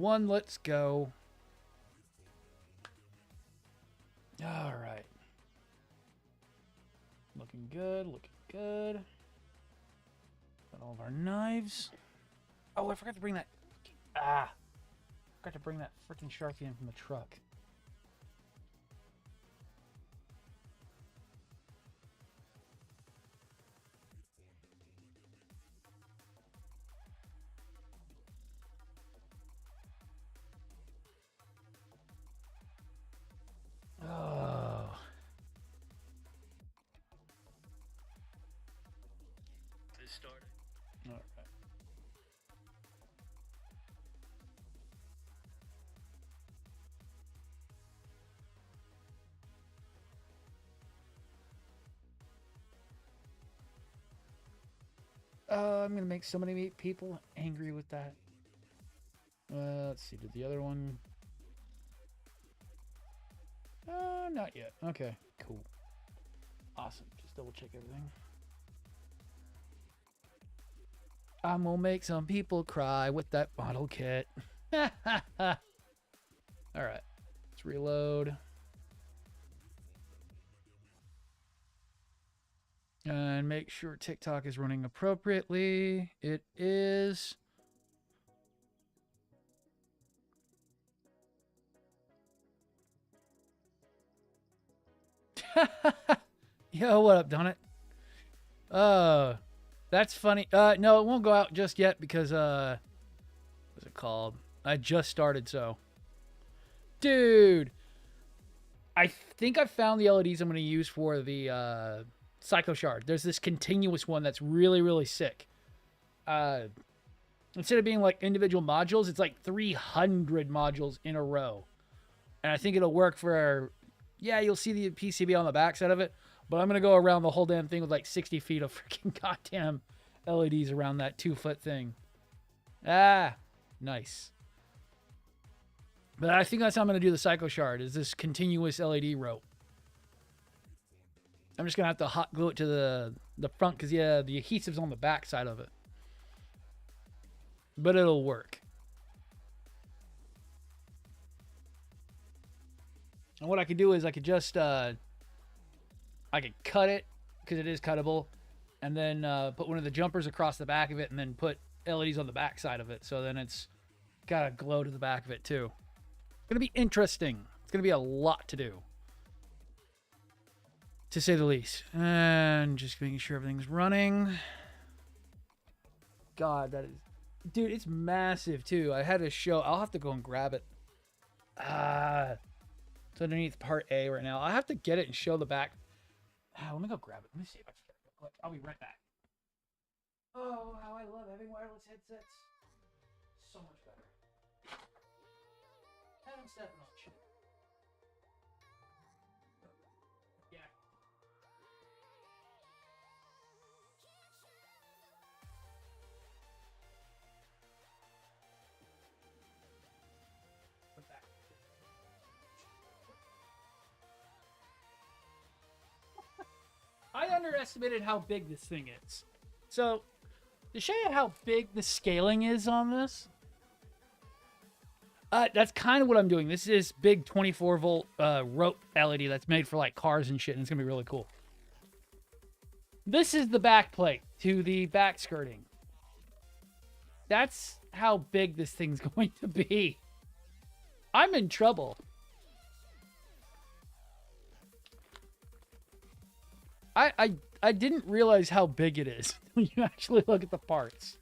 1, let's go. All right. Looking good, looking good. Got all of our knives. Oh, I forgot to bring that. Ah. Forgot to bring that freaking Sharpie in from the truck. Oh. It started. All right. I'm gonna make so many people angry with that. Let's see. Did the other one? Not yet. Okay, cool. Awesome. Just double check everything. I'm gonna make some people cry with that model kit. All right. Let's reload. And make sure TikTok is running appropriately. It is. Yo, what up, Donut? That's funny. No, it won't go out just yet because, what's it called? I just started, so. Dude! I think I found the LEDs I'm going to use for the, Psycho Shard. There's this continuous one that's really, really sick. Instead of being like individual modules, it's like 300 modules in a row. And I think it'll work for, yeah, you'll see the PCB on the backside of it, but I'm going to go around the whole damn thing with like 60 feet of freaking goddamn LEDs around that 2-foot thing. Ah, nice. But I think that's how I'm going to do the Psycho Shard, is this continuous LED rope. I'm just going to have to hot glue it to the front because, yeah, the adhesive's on the back side of it. But it'll work. And what I could do is I could just, I could cut it because it is cuttable. And then put one of the jumpers across the back of it and then put LEDs on the back side of it. So then it's got a glow to the back of it too. It's going to be interesting. It's going to be a lot to do, to say the least. And just making sure everything's running. God, that is... Dude, it's massive, too. I had to show... I'll have to go and grab it. It's underneath part A right now. I'll have to get it and show the back. Let me go grab it. Let me see if I can get it real quick. I'll be right back. Oh, how I love having wireless headsets. So much better. And I'm stepping on shit. Yeah. Put that. I underestimated how big this thing is. So, to show you how big the scaling is on this, that's kind of what I'm doing. This is big 24-volt rope LED that's made for like cars and shit, and it's gonna be really cool. This is the back plate to the back skirting. That's how big this thing's going to be. I'm in trouble. I didn't realize how big it is when you actually look at the parts.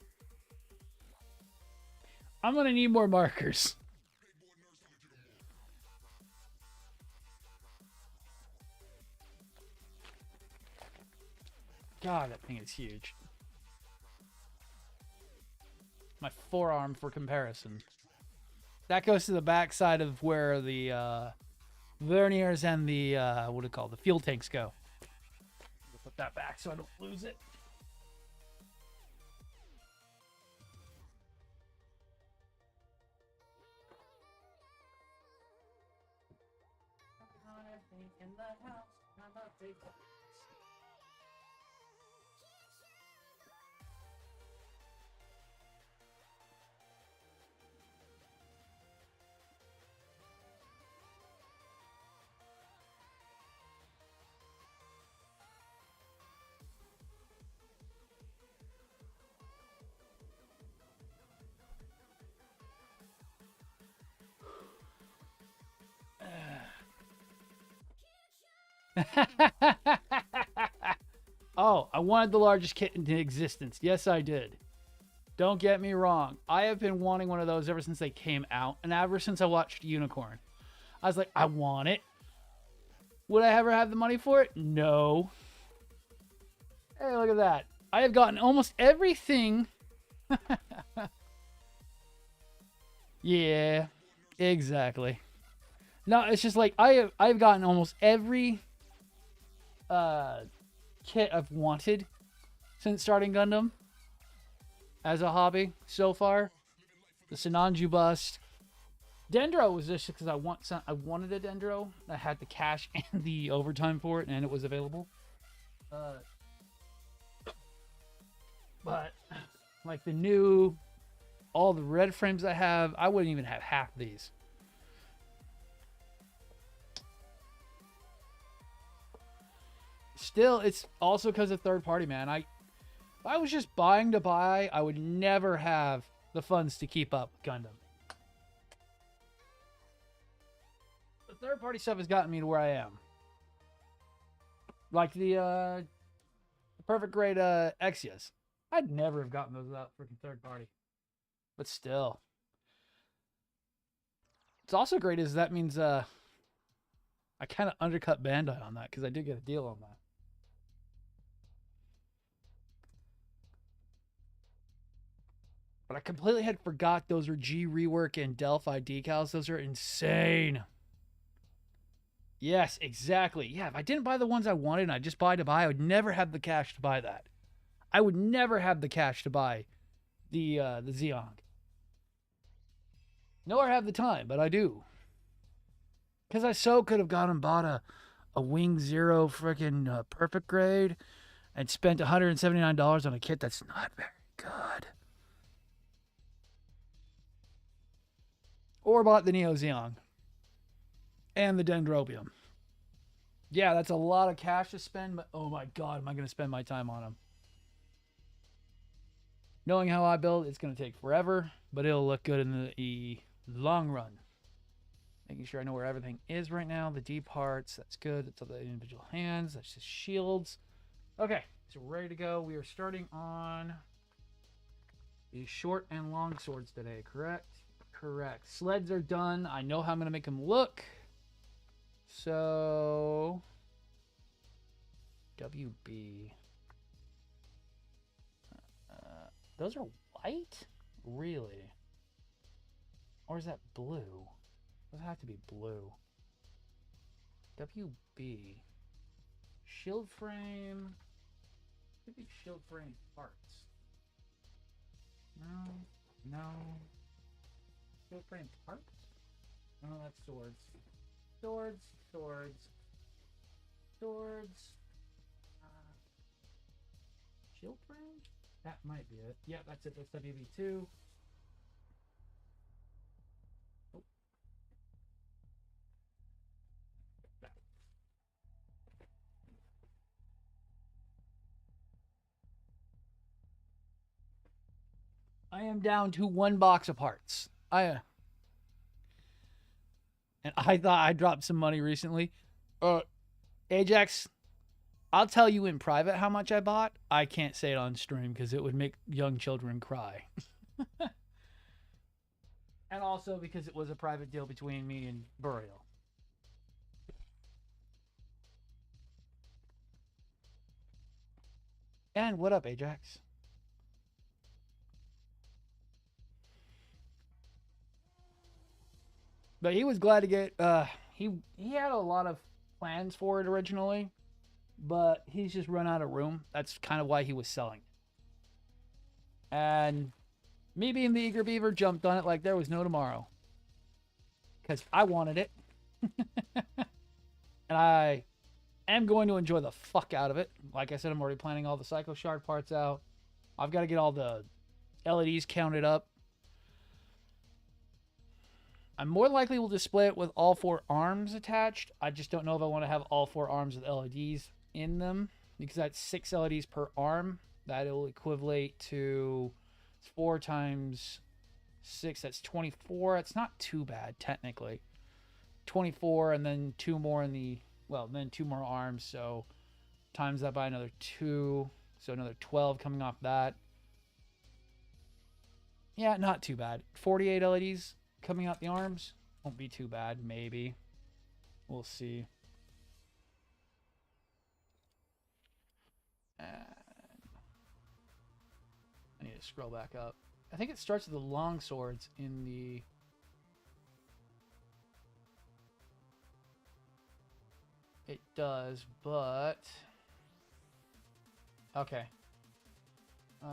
I'm gonna need more markers. God, that thing is huge. My forearm for comparison. That goes to the back side of where the verniers and the what do you call it, the fuel tanks go. I'll put that back so I don't lose it. In the house, Oh, I wanted the largest kit in existence. Yes, I did. Don't get me wrong. I have been wanting one of those ever since they came out, and ever since I watched Unicorn. I was like, I want it. Would I ever have the money for it? No. Hey, look at that. I have gotten almost everything. Yeah, exactly. No, it's just like I've gotten almost every kit I've wanted since starting Gundam as a hobby so far. The Sinanju bust. Dendro was just because I wanted a Dendro. I had the cash and the overtime for it, and it was available. But like all the red frames I have, I wouldn't even have half these. Still, it's also because of third party, man. If I was just buying to buy, I would never have the funds to keep up Gundam. The third party stuff has gotten me to where I am. Like the perfect grade exias. I'd never have gotten those without freaking third party. But still. It's also great is that means I kind of undercut Bandai on that because I did get a deal on that. But I completely had forgot those are G Rework and Delphi decals. Those are insane. Yes, exactly. Yeah, if I didn't buy the ones I wanted and I just buy to buy, I would never have the cash to buy that. I would never have the cash to buy the Zeong. Nor have the time, but I do. Because I so could have gone and bought a Wing Zero freaking perfect grade and spent $179 on a kit that's not very good. Or bought the Neo Zeong and the Dendrobium. Yeah, that's a lot of cash to spend, but oh my god, am I going to spend my time on them? Knowing how I build, it's going to take forever, but it'll look good in the long run. Making sure I know where everything is right now. The D parts, that's good. That's all the individual hands. That's just shields. Okay, so we're ready to go. We are starting on the short and long swords today, correct? Correct. Sleds are done. I know how I'm going to make them look. So, WB. Those are white? Really? Or is that blue? Those have to be blue. WB. Shield frame. Could be shield frame parts. No. No. Shield frame parts? No, that's swords. Swords. Shield frame? That might be it. Yeah, that's it. That's WB2. Oh. I am down to one box of parts. And I thought I dropped some money recently. Ajax, I'll tell you in private how much I bought. I can't say it on stream because it would make young children cry. And also because it was a private deal between me and Burial. And what up, Ajax? But he was glad to get he had a lot of plans for it originally, but he's just run out of room. That's kind of why he was selling. And me being the eager beaver jumped on it like there was no tomorrow. Because I wanted it. And I am going to enjoy the fuck out of it. Like I said, I'm already planning all the Psycho Shard parts out. I've got to get all the LEDs counted up. I more likely will display it with all 4 arms attached. I just don't know if I want to have all 4 arms with LEDs in them. Because that's 6 LEDs per arm. That'll equivalent to 4 times 6. That's 24. It's not too bad, technically. 24 and then 2 more in the well, then 2 more arms, so times that by another 2, so another 12 coming off that. Yeah, not too bad. 48 LEDs coming out the arms. Won't be too bad, maybe. We'll see. I need to scroll back up. I think it starts with the long swords in the... It does, but... Okay. Does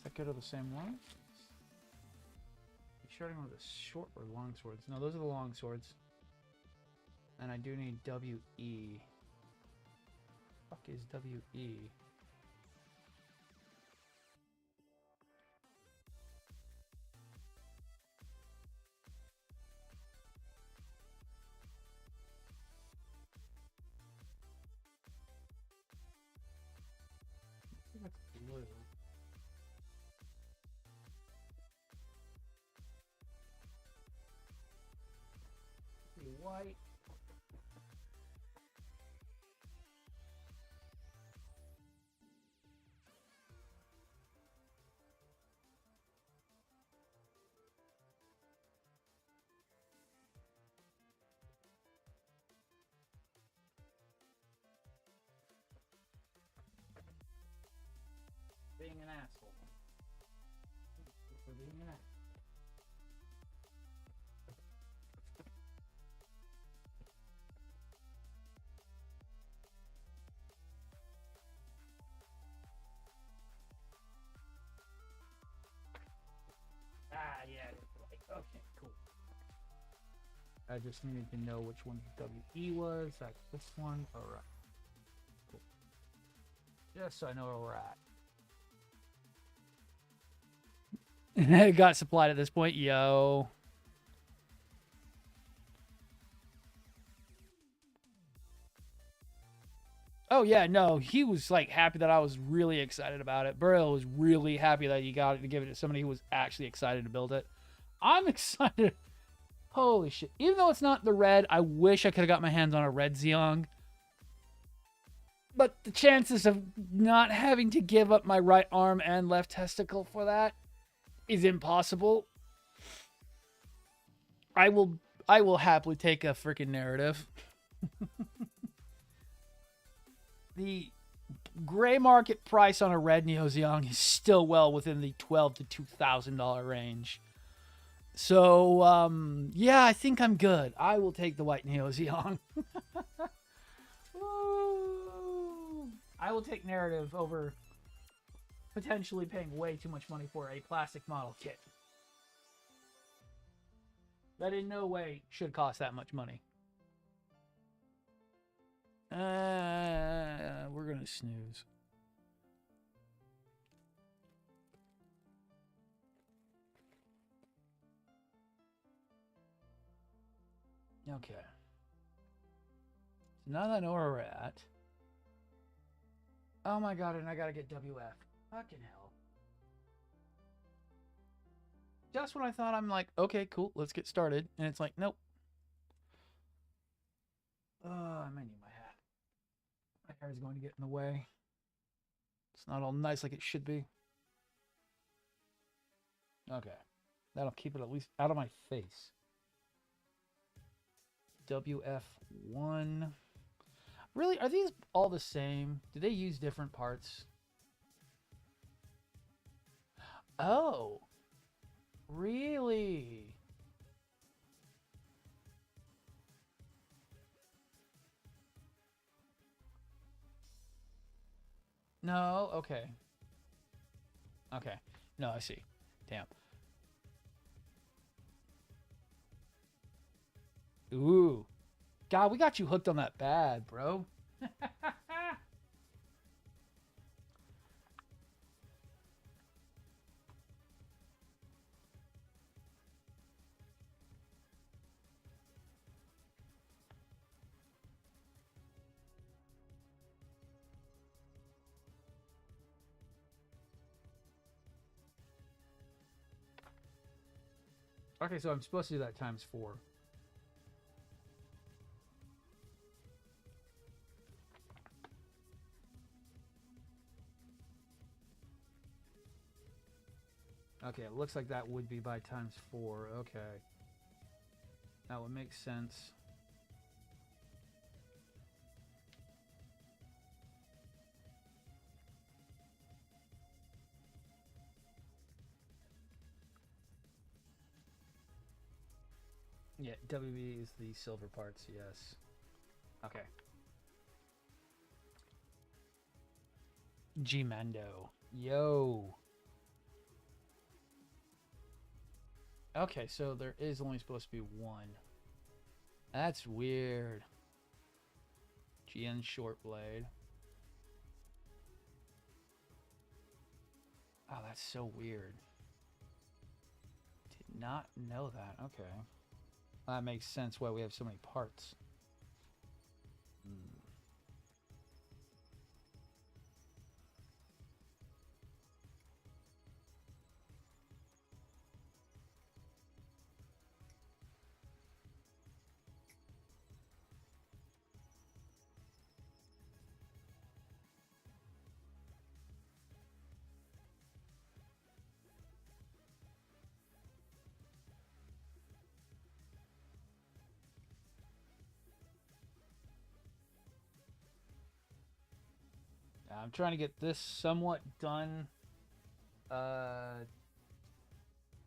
that go to the same one? Starting with the short or long swords. No, those are the long swords. And I do need WE. Fuck is WE? That's blue. White. Being an asshole. For being an asshole. Ah, yeah, okay, cool. I just needed to know which one WE was. That's this one. Alright. Cool. Just so I know where we're at. It got supplied at this point, yo. Oh yeah, no, he was like happy that I was really excited about it. Burrell was really happy that he got it to give it to somebody who was actually excited to build it. I'm excited. Holy shit. Even though it's not the red, I wish I could have got my hands on a red Zeong. But the chances of not having to give up my right arm and left testicle for that is impossible. I will happily take a freaking narrative. The gray market price on a red Neo Zeong is still well within the $12 to $2,000 range. So, yeah, I think I'm good. I will take the white Neo Zeong. I will take narrative over potentially paying way too much money for a plastic model kit. That in no way should cost that much money. We're gonna snooze. Okay. So now that I know where we're at. Oh my god, and I gotta get WF. Fucking hell. Just when I thought I'm like, okay, cool, let's get started. And it's like, nope. I might need my hat. My hair is going to get in the way. It's not all nice like it should be. Okay. That'll keep it at least out of my face. WF1. Really? Are these all the same? Do they use different parts? Oh. Really? No? Okay. Okay. No, I see. Damn. Ooh. God, we got you hooked on that bad, bro. Okay, so I'm supposed to do that times 4. Okay, it looks like that would be by times 4. Okay. That would make sense. Yeah, WB is the silver parts, yes. Okay. G-Mando. Yo. Okay, so there is only supposed to be 1. That's weird. GN short blade. Oh, that's so weird. Did not know that. Okay. That makes sense why we have so many parts. I'm trying to get this somewhat done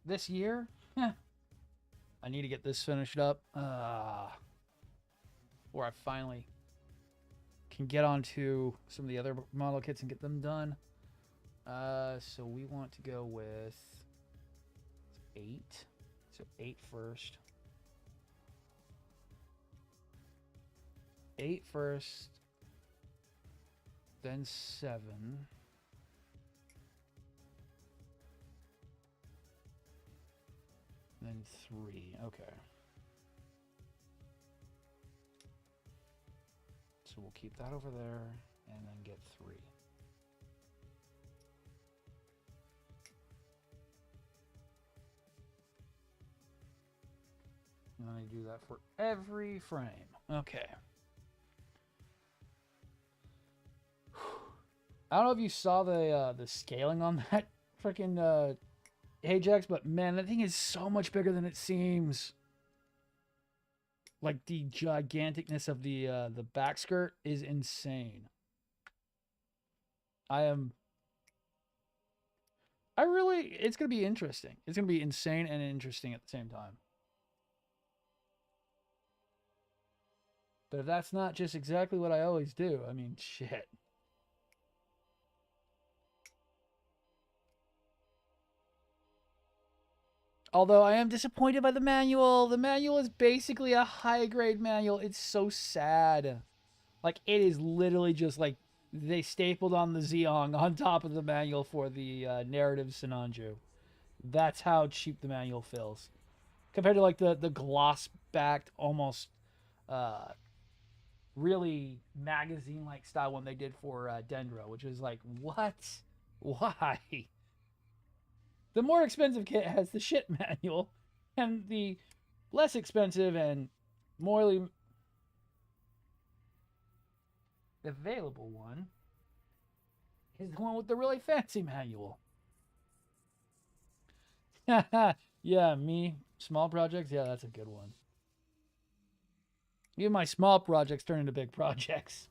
this year. I need to get this finished up where I finally can get onto some of the other model kits and get them done. So we want to go with 8. So 8 first. 8 first. Then 7. Then 3. Okay. So we'll keep that over there and then get 3. And then I do that for every frame. Okay. I don't know if you saw the scaling on that freaking Ajax, but man, that thing is so much bigger than it seems. Like the giganticness of the back skirt is insane. It's gonna be interesting. It's gonna be insane and interesting at the same time. But if that's not just exactly what I always do, I mean, shit. Although I am disappointed by the manual. The manual is basically a high-grade manual. It's so sad. Like, it is literally just like they stapled on the Zeong on top of the manual for the narrative Sinanju. That's how cheap the manual feels. Compared to, like, the gloss-backed, almost really magazine-like style one they did for Dendro, which is like, what? Why? The more expensive kit has the shit manual, and the less expensive and morely available one is the one with the really fancy manual. Yeah, me. Small projects? Yeah, that's a good one. Even my small projects turn into big projects.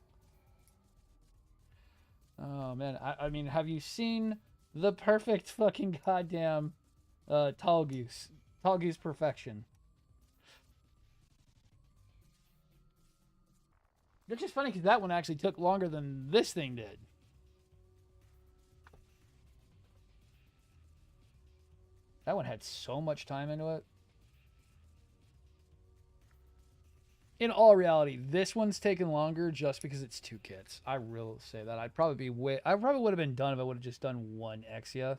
Oh, man. I mean, have you seen the perfect fucking goddamn Tall Goose? Tall Goose Perfection. Which is funny because that one actually took longer than this thing did. That one had so much time into it. In all reality, this one's taken longer just because it's 2 kits. I will say that. I probably would have been done if I would have just done 1 exia.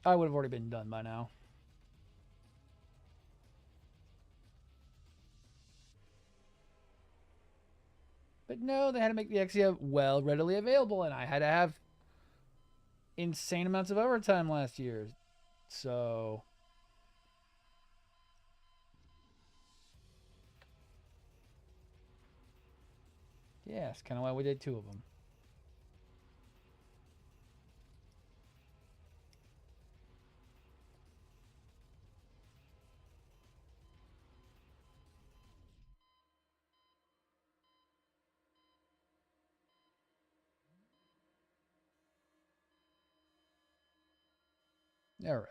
I would have already been done by now. But no, they had to make the exia well readily available, and I had to have insane amounts of overtime last year. So yeah, that's kind of why we did 2 of them. All right.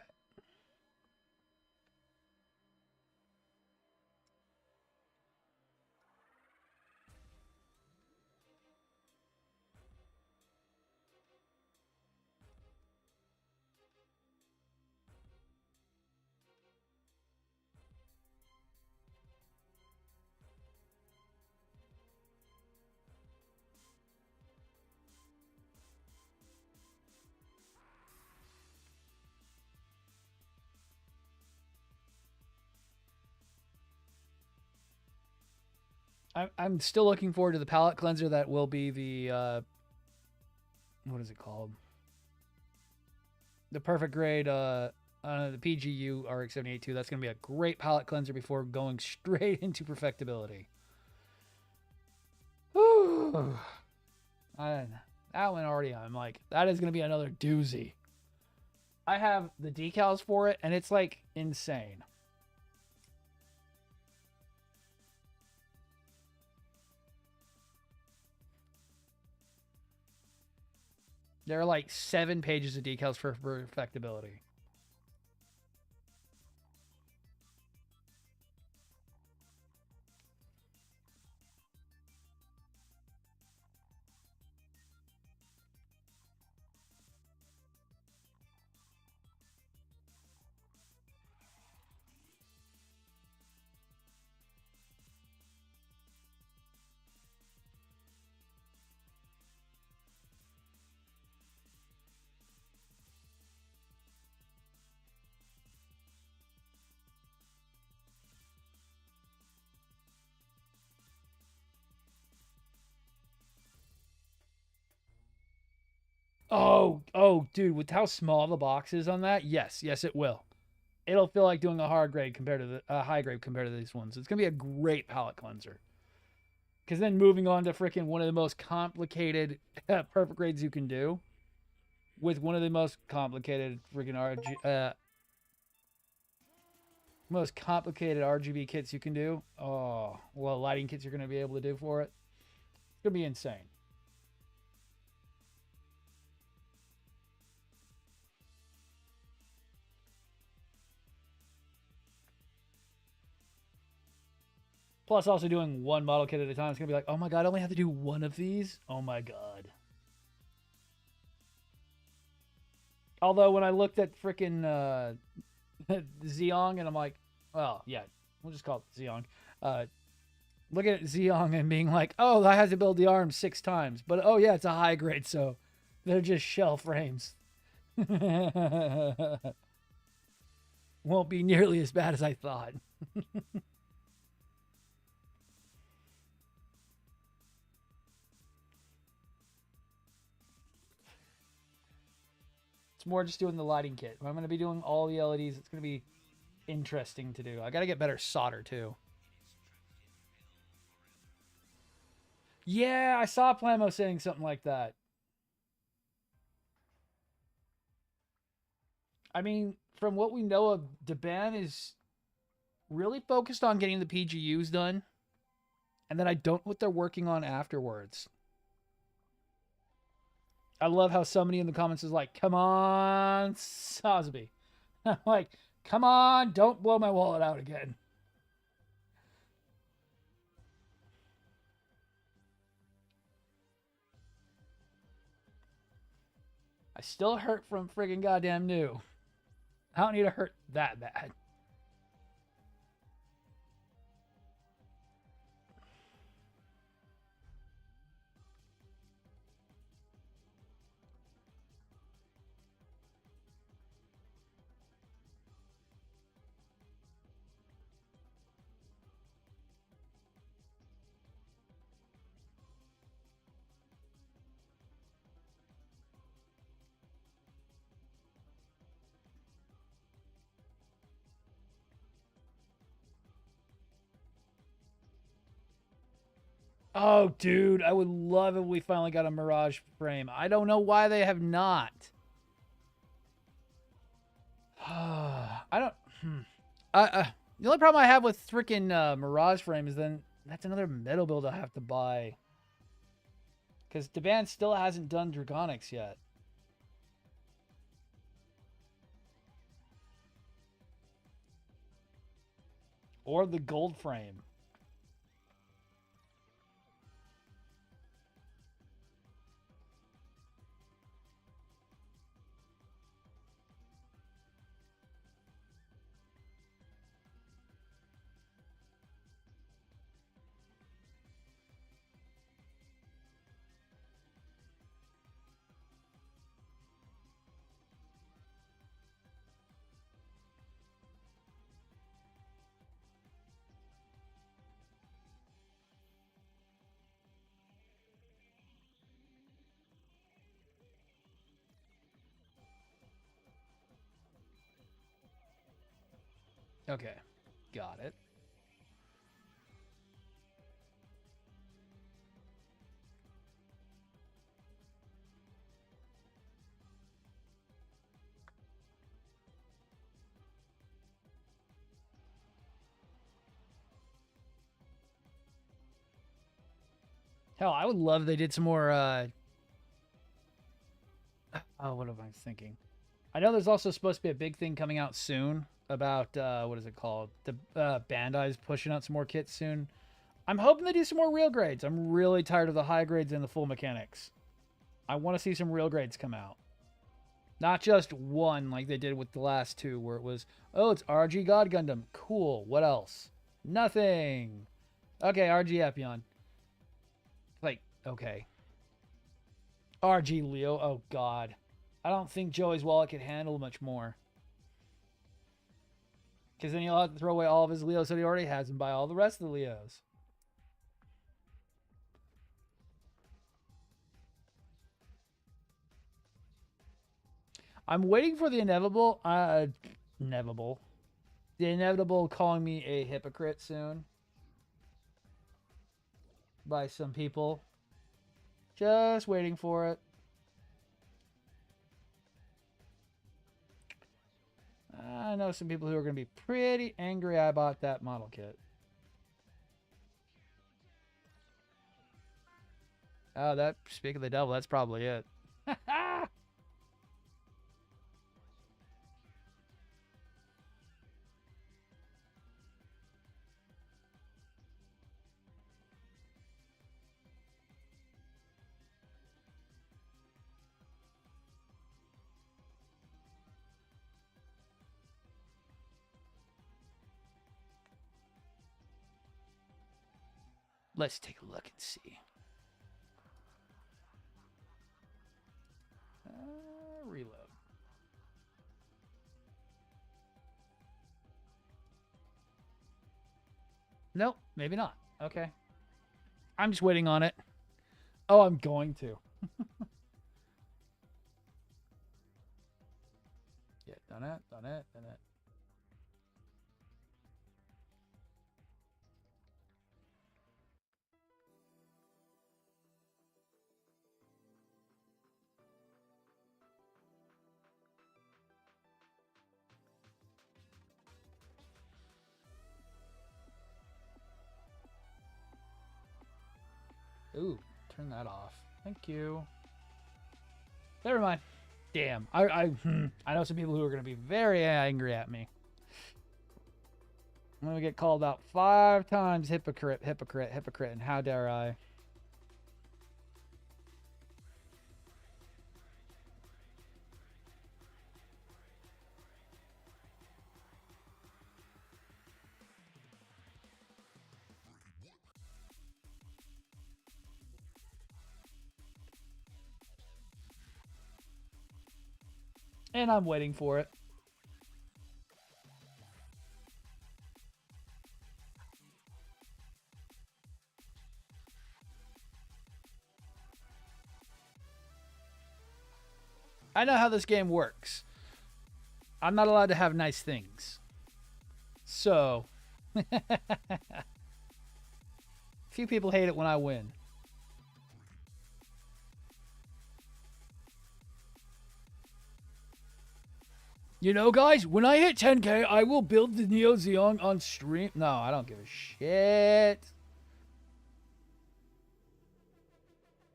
I'm still looking forward to the palette cleanser that will be the what is it called? The perfect grade the PGU RX-78-2. That's going to be a great palette cleanser before going straight into perfectibility. That one already, I'm like, that is going to be another doozy. I have the decals for it, and it's like insane. There are like 7 pages of decals for perfectibility. Oh, dude, with how small the box is on that, yes, it will. It'll feel like doing a hard grade compared to the high grade compared to these ones. It's gonna be a great palette cleanser. Because then moving on to freaking one of the most complicated perfect grades you can do, with one of the most complicated freaking RGB kits you can do. Oh, well, lighting kits you're gonna be able to do for it. It's gonna be insane. Plus, also doing one model kit at a time, it's gonna be like, oh my god, I only have to do one of these. Oh my god. Although when I looked at freaking Zeong, and I'm like, well, yeah, we'll just call it Zeong. Looking at Zeong and being like, oh, I had to build the arms 6 times, but oh yeah, it's a high grade, so they're just shell frames. Won't be nearly as bad as I thought. It's more just doing the lighting kit. I'm going to be doing all the LEDs. It's going to be interesting to do. I got to get better solder too. Yeah, I saw Plamo saying something like that. I mean, from what we know of, Deban is really focused on getting the PGUs done. And then I don't know what they're working on afterwards. I love how somebody in the comments is like, come on, Sosby. I'm like, come on, don't blow my wallet out again. I still hurt from friggin' goddamn new. I don't need to hurt that bad. Oh, dude, I would love if we finally got a Mirage frame. I don't know why they have not. I don't. The only problem I have with freaking Mirage frame is then that's another metal build I have to buy. Because Deban still hasn't done Dragonics yet. Or the gold frame. Okay, got it. Hell, I would love if they did some more. Oh, what am I thinking? I know there's also supposed to be a big thing coming out soon about what is it called? The Bandai's pushing out some more kits soon. I'm hoping they do some more real grades. I'm really tired of the high grades and the full mechanics. I want to see some real grades come out. Not just one like they did with the last two, where it was, oh, it's RG God Gundam. Cool. What else? Nothing. Okay, RG Epion. Like, okay. RG Leo. Oh, God. I don't think Joey's wallet could handle much more. Because then he'll have to throw away all of his Leos that he already has and buy all the rest of the Leos. I'm waiting for the inevitable. Inevitable. The inevitable calling me a hypocrite soon. By some people. Just waiting for it. I know some people who are going to be pretty angry I bought that model kit. Oh, that, speak of the devil, that's probably it. Let's take a look and see. Reload. Nope, maybe not. Okay. I'm just waiting on it. Oh, I'm going to. Yeah, done it, done it, done it. Ooh, turn that off. Thank you. Never mind. Damn. I know some people who are going to be very angry at me. I'm going to get called out 5 times hypocrite, hypocrite, hypocrite, and how dare I? And I'm waiting for it. I know how this game works. I'm not allowed to have nice things. So, Few people hate it when I win. You know, guys, when I hit 10K, I will build the Neo Zeong on stream. No, I don't give a shit.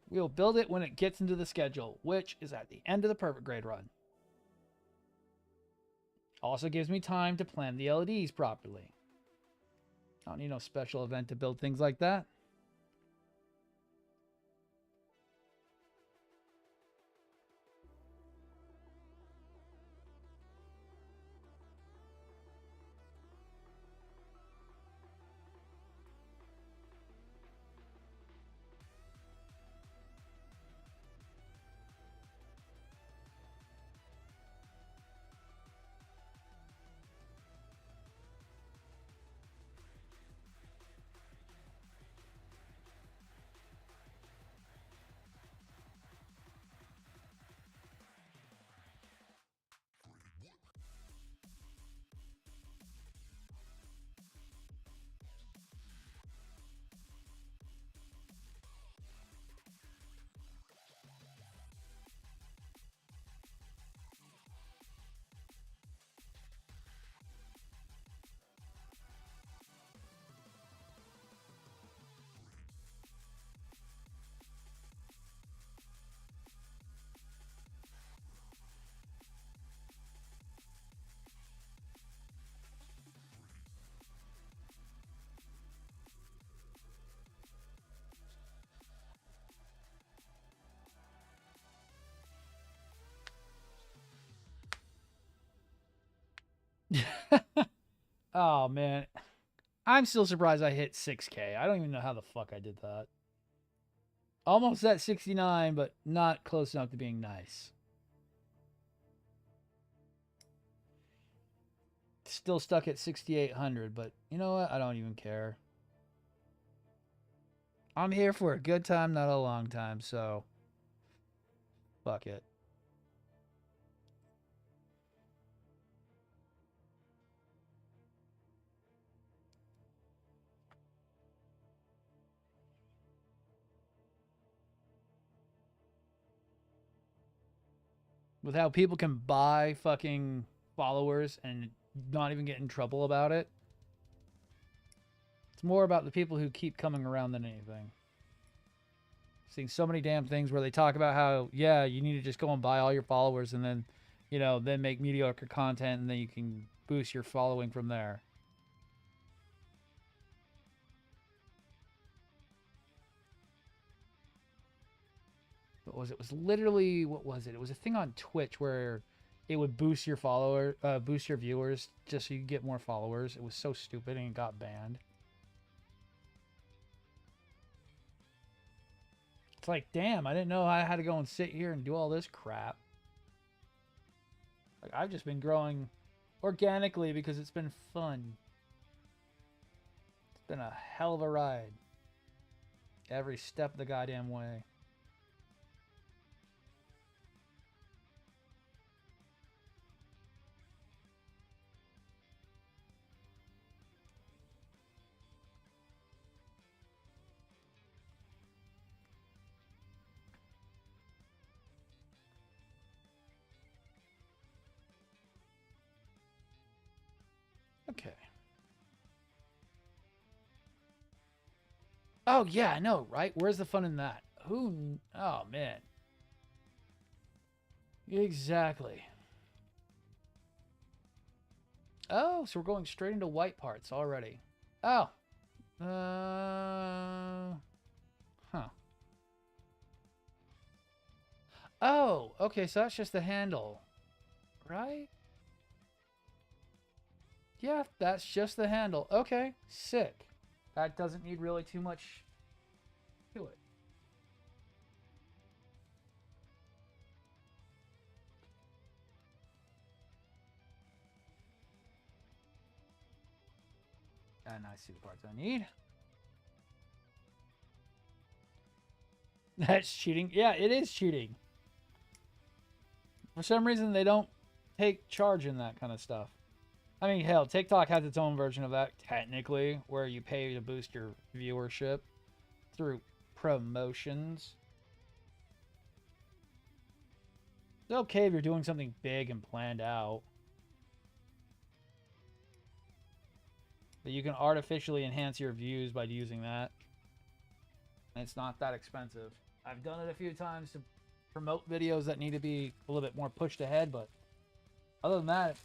We'll build it when it gets into the schedule, which is at the end of the perfect grade run. Also gives me time to plan the LEDs properly. I don't need no special event to build things like that. Oh, man. I'm still surprised I hit 6K. I don't even know how the fuck I did that. Almost at 69, but not close enough to being nice. Still stuck at 6,800, but you know what? I don't even care. I'm here for a good time, not a long time, so fuck it. With how people can buy fucking followers and not even get in trouble about it. It's more about the people who keep coming around than anything. Seeing so many damn things where they talk about how, yeah, you need to just go and buy all your followers and then, you know, then make mediocre content and then you can boost your following from there. What was it? It was literally, what was it? It was a thing on Twitch where it would boost your boost your viewers just so you get more followers. It was so stupid and it got banned. It's like, damn, I didn't know I had to go and sit here and do all this crap. Like, I've just been growing organically because it's been fun. It's been a hell of a ride. Every step of the goddamn way. Okay. Oh, yeah, I know, right? Where's the fun in that? Who? Oh, man. Exactly. Oh, so we're going straight into white parts already. Oh. Huh. Oh, okay, so that's just the handle. Right? Yeah, that's just the handle. Okay, sick. That doesn't need really too much to it. And I see the parts I need. That's cheating. Yeah, it is cheating. For some reason, they don't take charge in that kind of stuff. I mean, hell, TikTok has its own version of that, technically, where you pay to boost your viewership. through promotions. It's okay if you're doing something big and planned out. But you can artificially enhance your views by using that. And it's not that expensive. I've done it a few times to promote videos that need to be a little bit more pushed ahead, but other than that,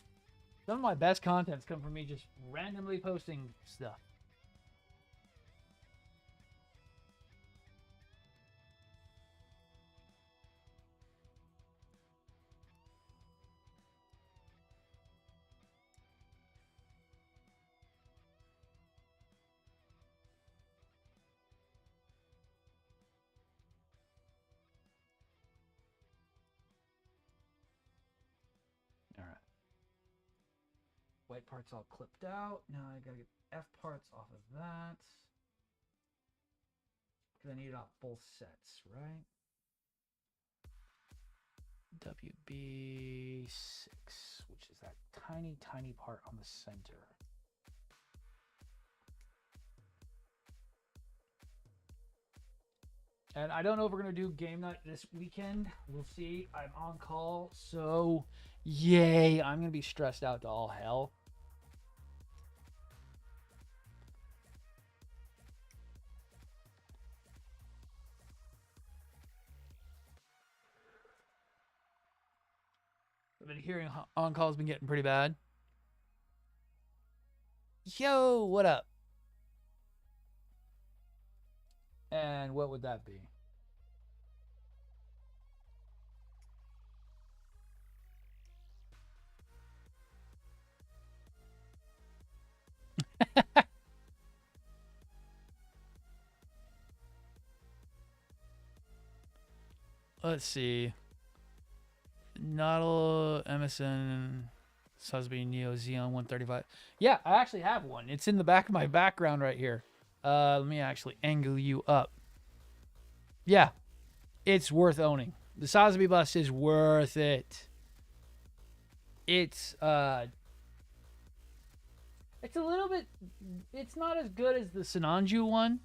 some of my best contents come from me just randomly posting stuff. All right. White parts all clipped out. Now I gotta get F parts off of that. Because I need it off both sets, right? WB6, which is that tiny, tiny part on the center. And I don't know if we're going to do game night this weekend. We'll see. I'm on call, so yay. I'm going to be stressed out to all hell. I've been hearing on call has been getting pretty bad. Yo, what up? And what would that be? Let's see. Noddle, MSN, Susby, Neo, Xeon 135. Yeah, I actually have one. It's in the back of my background right here. Let me actually angle you up. Yeah, it's worth owning. The Sosby bust is worth it. It's a little bit, it's not as good as the Sinanju one,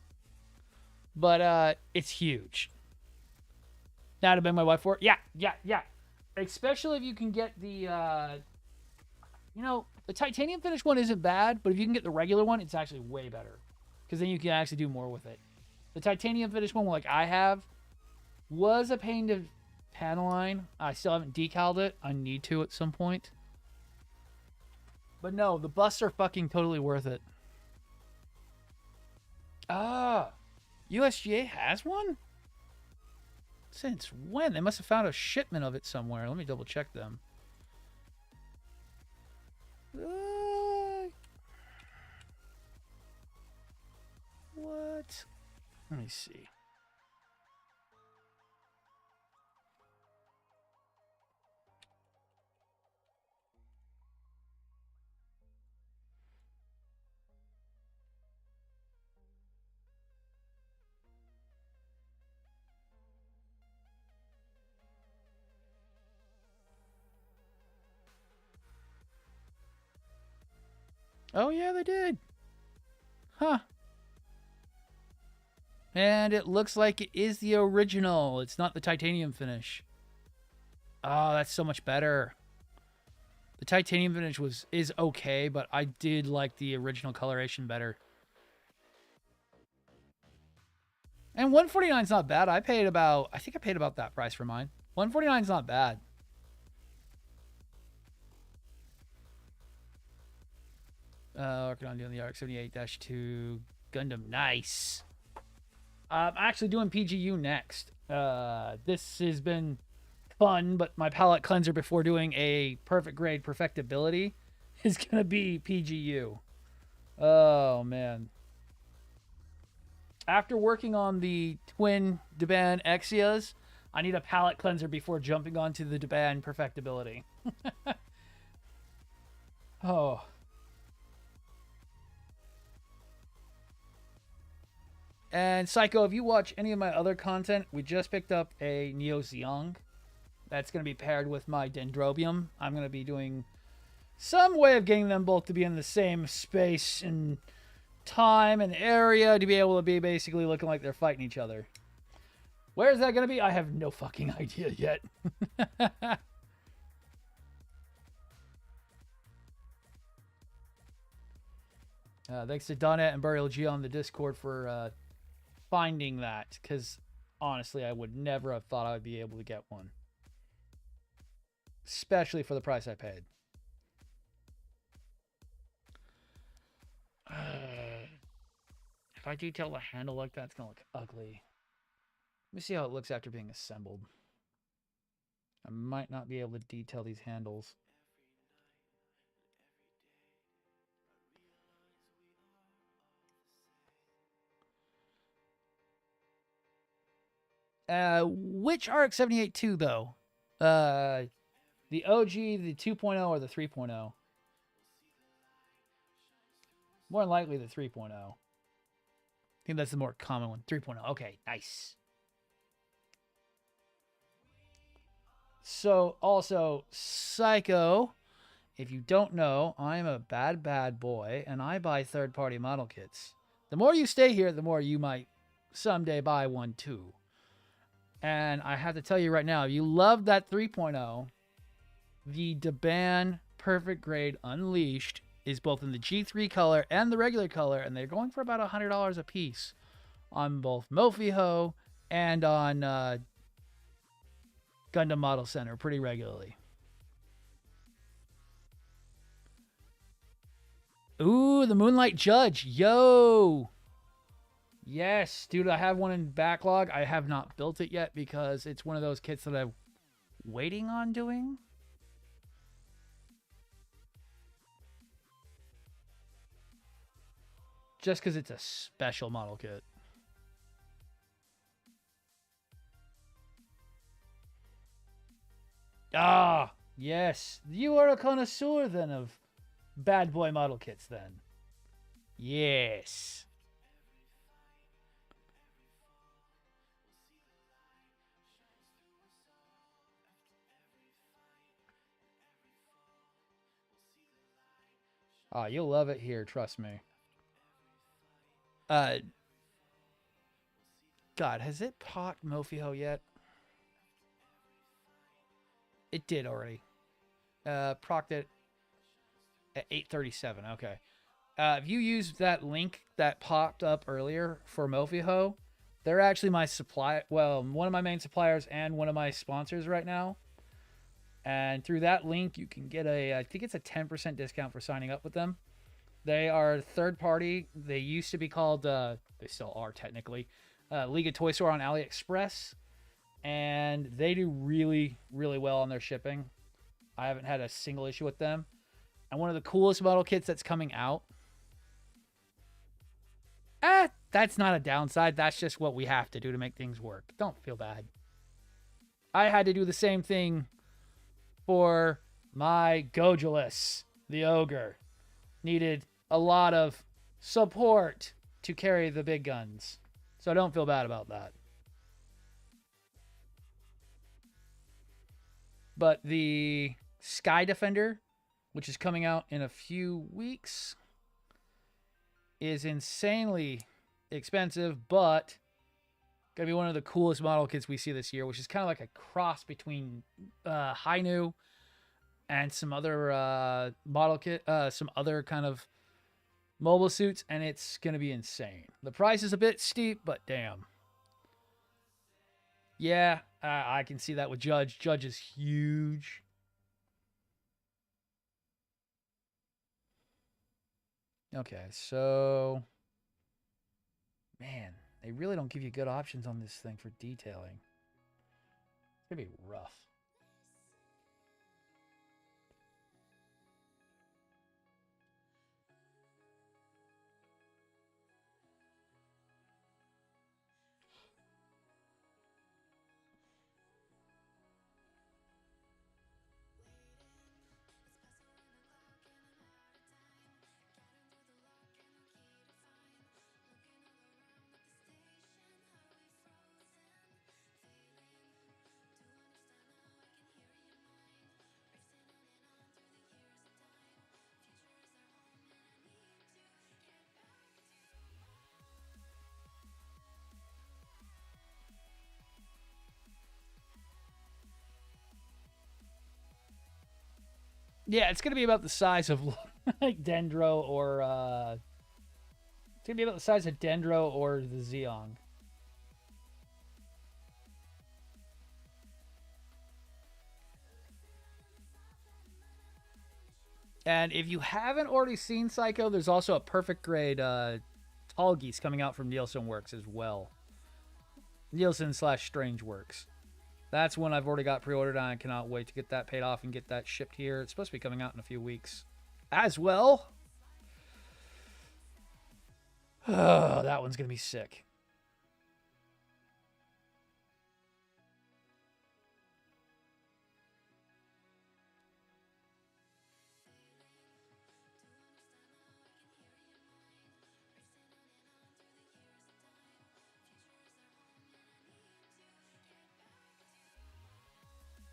but it's huge. Now to beg my wife for it. Yeah. Especially if you can get the, the titanium finish one isn't bad, but if you can get the regular one, it's actually way better. Because then you can actually do more with it. The titanium finish one, like I have, was a pain to panel line. I still haven't decaled it. I need to at some point. But no, the busts are fucking totally worth it. USGA has one? Since when? They must have found a shipment of it somewhere. Let me double check them. What? Let me see. Oh, yeah, they did. Huh. And it looks like it is the original. It's not the titanium finish. Oh, that's so much better. The titanium finish is okay, but I did like the original coloration better. And 149 is not bad. I think I paid about that price for mine. 149 is not bad. Working on doing the RX-78-2 Gundam. Nice. I'm actually doing PGU next. This has been fun, but my palette cleanser before doing a perfect grade perfectibility is going to be PGU. Oh, man. After working on the twin Deban Exias, I need a palette cleanser before jumping onto the Deban perfectibility. Oh. And Psycho, if you watch any of my other content, we just picked up a Neo Zeong that's going to be paired with my Dendrobium. I'm going to be doing some way of getting them both to be in the same space and time and area to be able to be basically looking like they're fighting each other. Where is that going to be? I have no fucking idea yet. Thanks to Donette and Burial G on the Discord for finding that, because honestly, I would never have thought I would be able to get one. Especially for the price I paid. If I detail the handle like that, it's going to look ugly. Let me see how it looks after being assembled. I might not be able to detail these handles. Which RX-78 II, though? The OG, the 2.0, or the 3.0? More than likely the 3.0. I think that's the more common one. 3.0. Okay, nice. So, also, Psycho, if you don't know, I'm a bad boy, and I buy third-party model kits. The more you stay here, the more you might someday buy one, too. And I have to tell you right now, if you love that 3.0, the Deban Perfect Grade Unleashed is both in the G3 color and the regular color, and they're going for about $100 a piece on both Mofiho and on Gundam Model Center pretty regularly. Ooh, the Moonlight Judge. Yo! Yes, dude, I have one in backlog. I have not built it yet because it's one of those kits that I'm waiting on doing. Just because it's a special model kit. Ah, yes. You are a connoisseur, then, of bad boy model kits, then. Yes. Ah, you'll love it here, trust me. God, has it popped Mofiho yet? It did already. Procced it at 837. Okay. If you use that link that popped up earlier for Mofiho, they're actually my supply. Well, one of my main suppliers and one of my sponsors right now. And through that link, you can get I think it's a 10% discount for signing up with them. They are third party. They used to be called, they still are technically, League of Toy Store on AliExpress. And they do really, really well on their shipping. I haven't had a single issue with them. And one of the coolest model kits that's coming out. That's not a downside. That's just what we have to do to make things work. Don't feel bad. I had to do the same thing for my Gojulus, the ogre. Needed a lot of support to carry the big guns. So don't feel bad about that. But the Sky Defender, which is coming out in a few weeks, is insanely expensive, but going to be one of the coolest model kits we see this year, which is kind of like a cross between Hainu and some other model kit, some other kind of mobile suits, and it's going to be insane. The price is a bit steep, but damn. Yeah, I can see that with Judge. Judge is huge. Okay, so... Man, they really don't give you good options on this thing for detailing. It's going to be rough. Yeah, it's gonna be about the size of like Dendro or it's gonna be about the size of Dendro or the Zeong. And if you haven't already seen Psycho, there's also a perfect grade Tall Geese coming out from Nielsen Works as well. Nielsen / Strange Works. That's one I've already got pre-ordered on. I cannot wait to get that paid off and get that shipped here. It's supposed to be coming out in a few weeks as well. Oh, that one's going to be sick.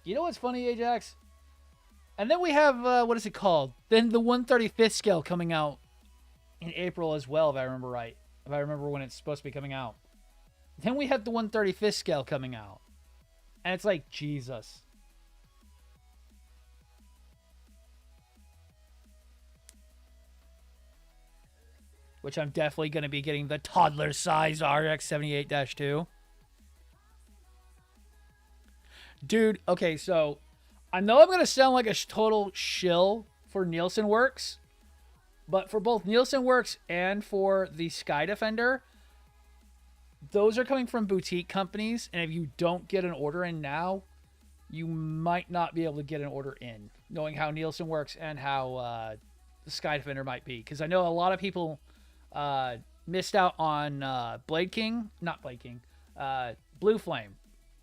You know what's funny, Ajax? And then we have, what is it called? Then the 135th scale coming out in April as well, if I remember right. If I remember when it's supposed to be coming out. Then we have the 135th scale coming out. And it's like, Jesus. Which I'm definitely going to be getting the toddler size RX-78-2. Dude, okay, so I know I'm going to sound like a total shill for Nielsen Works, but for both Nielsen Works and for the Sky Defender, those are coming from boutique companies, and if you don't get an order in now, you might not be able to get an order in, knowing how Nielsen works and how the Sky Defender might be. Because I know a lot of people missed out on Blue Flame.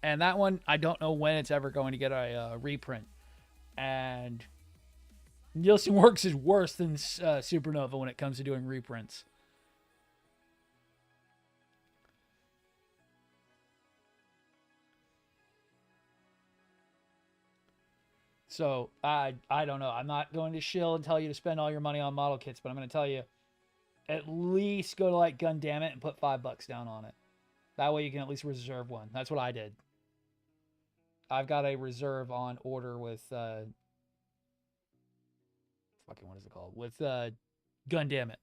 And that one, I don't know when it's ever going to get a reprint. And Nielsen Works is worse than Supernova when it comes to doing reprints. So, I don't know. I'm not going to shill and tell you to spend all your money on model kits, but I'm going to tell you, at least go to like Gundamn It and put $5 down on it. That way you can at least reserve one. That's what I did. I've got a reserve on order with what is it called? With Gundamn It.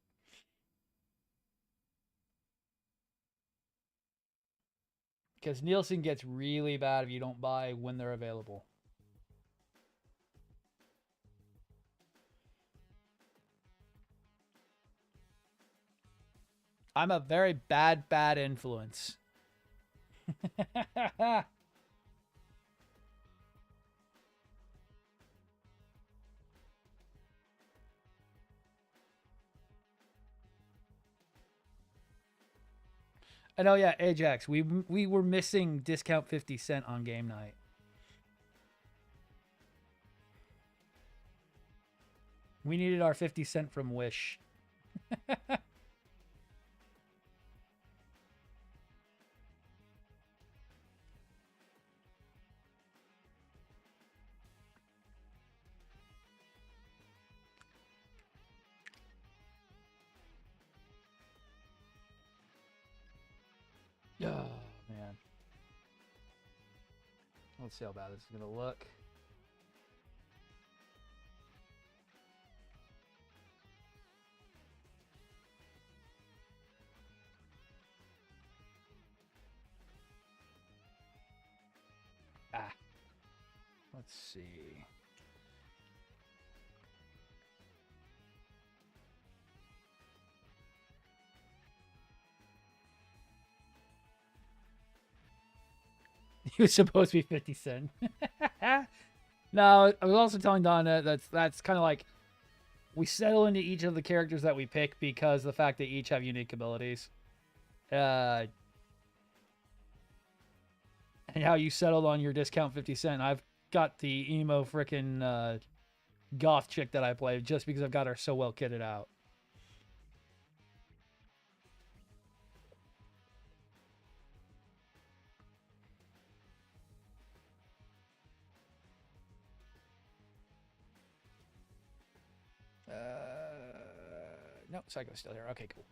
Because Nielsen gets really bad if you don't buy when they're available. I'm a very bad influence. I know, yeah, Ajax. We were missing discount 50 cent on game night. We needed our 50 cent from Wish. Oh, man. Let's see how bad this is going to look. Ah. Let's see. He was supposed to be 50 cent. No, I was also telling Don that that's kind of like we settle into each of the characters that we pick because the fact that each have unique abilities. And how you settled on your discount 50 cent. I've got the emo frickin' goth chick that I play just because I've got her so well kitted out. No, Psycho's still here. Okay, cool.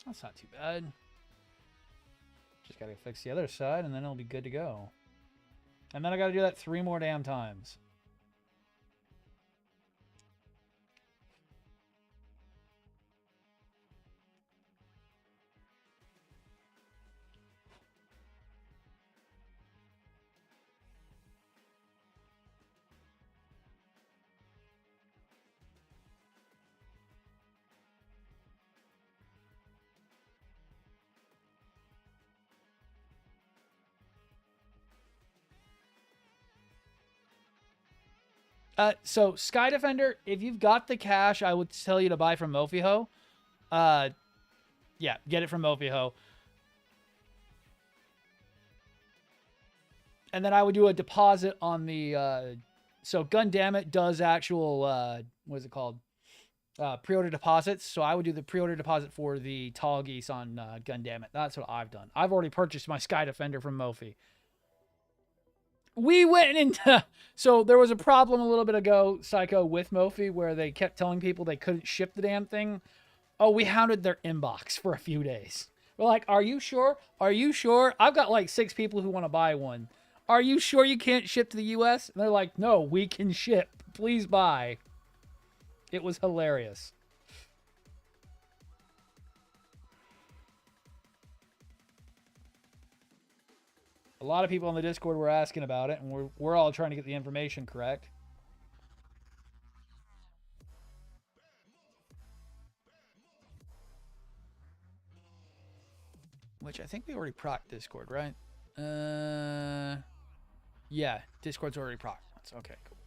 That's not too bad. Just gotta fix the other side, and then it'll be good to go. And then I gotta do that 3 more damn times. So Sky Defender, if you've got the cash, I would tell you to buy from Mofiho. Yeah, get it from Mofiho. And then I would do a deposit on the, so Gundamit does actual, what is it called? Pre-order deposits. So I would do the pre-order deposit for the Tall Geese on Gundamit. That's what I've done. I've already purchased my Sky Defender from Mofi. We went into, so there was a problem a little bit ago, Psycho, with Mofi, where they kept telling people they couldn't ship the damn thing. Oh, we hounded their inbox for a few days. We're like, are you sure? Are you sure? I've got like 6 people who want to buy one. Are you sure you can't ship to the US? And they're like, no, we can ship. Please buy. It was hilarious. A lot of people on the Discord were asking about it, and we're all trying to get the information correct. Which I think we already procced Discord, right? Yeah, Discord's already procced. Okay, cool.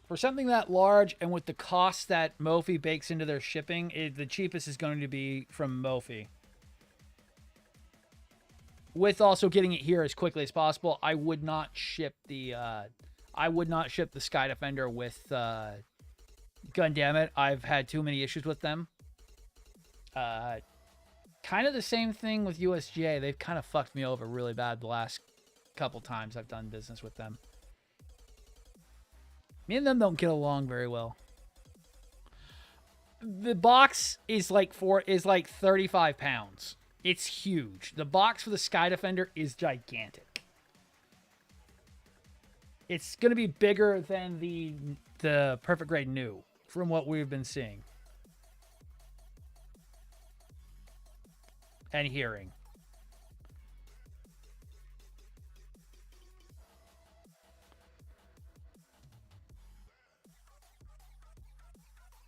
For something that large and with the cost that Mofi bakes into their shipping, the cheapest is going to be from Mofi. With also getting it here as quickly as possible, I would not ship the Sky Defender with Gundamit. I've had too many issues with them. Kind of the same thing with USGA. They've kind of fucked me over really bad the last couple times I've done business with them. Me and them don't get along very well. The box is like 35 pounds. It's huge. The box for the Sky Defender is gigantic. It's going to be bigger than the Perfect Grade New from what we've been seeing and hearing.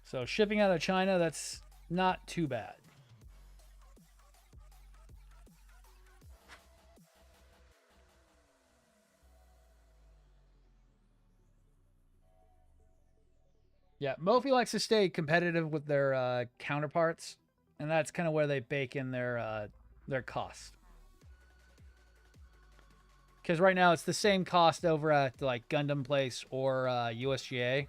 So shipping out of China, that's not too bad. Yeah, Mofi likes to stay competitive with their counterparts, and that's kind of where they bake in their cost. Because right now it's the same cost over at like Gundam Place or USGA.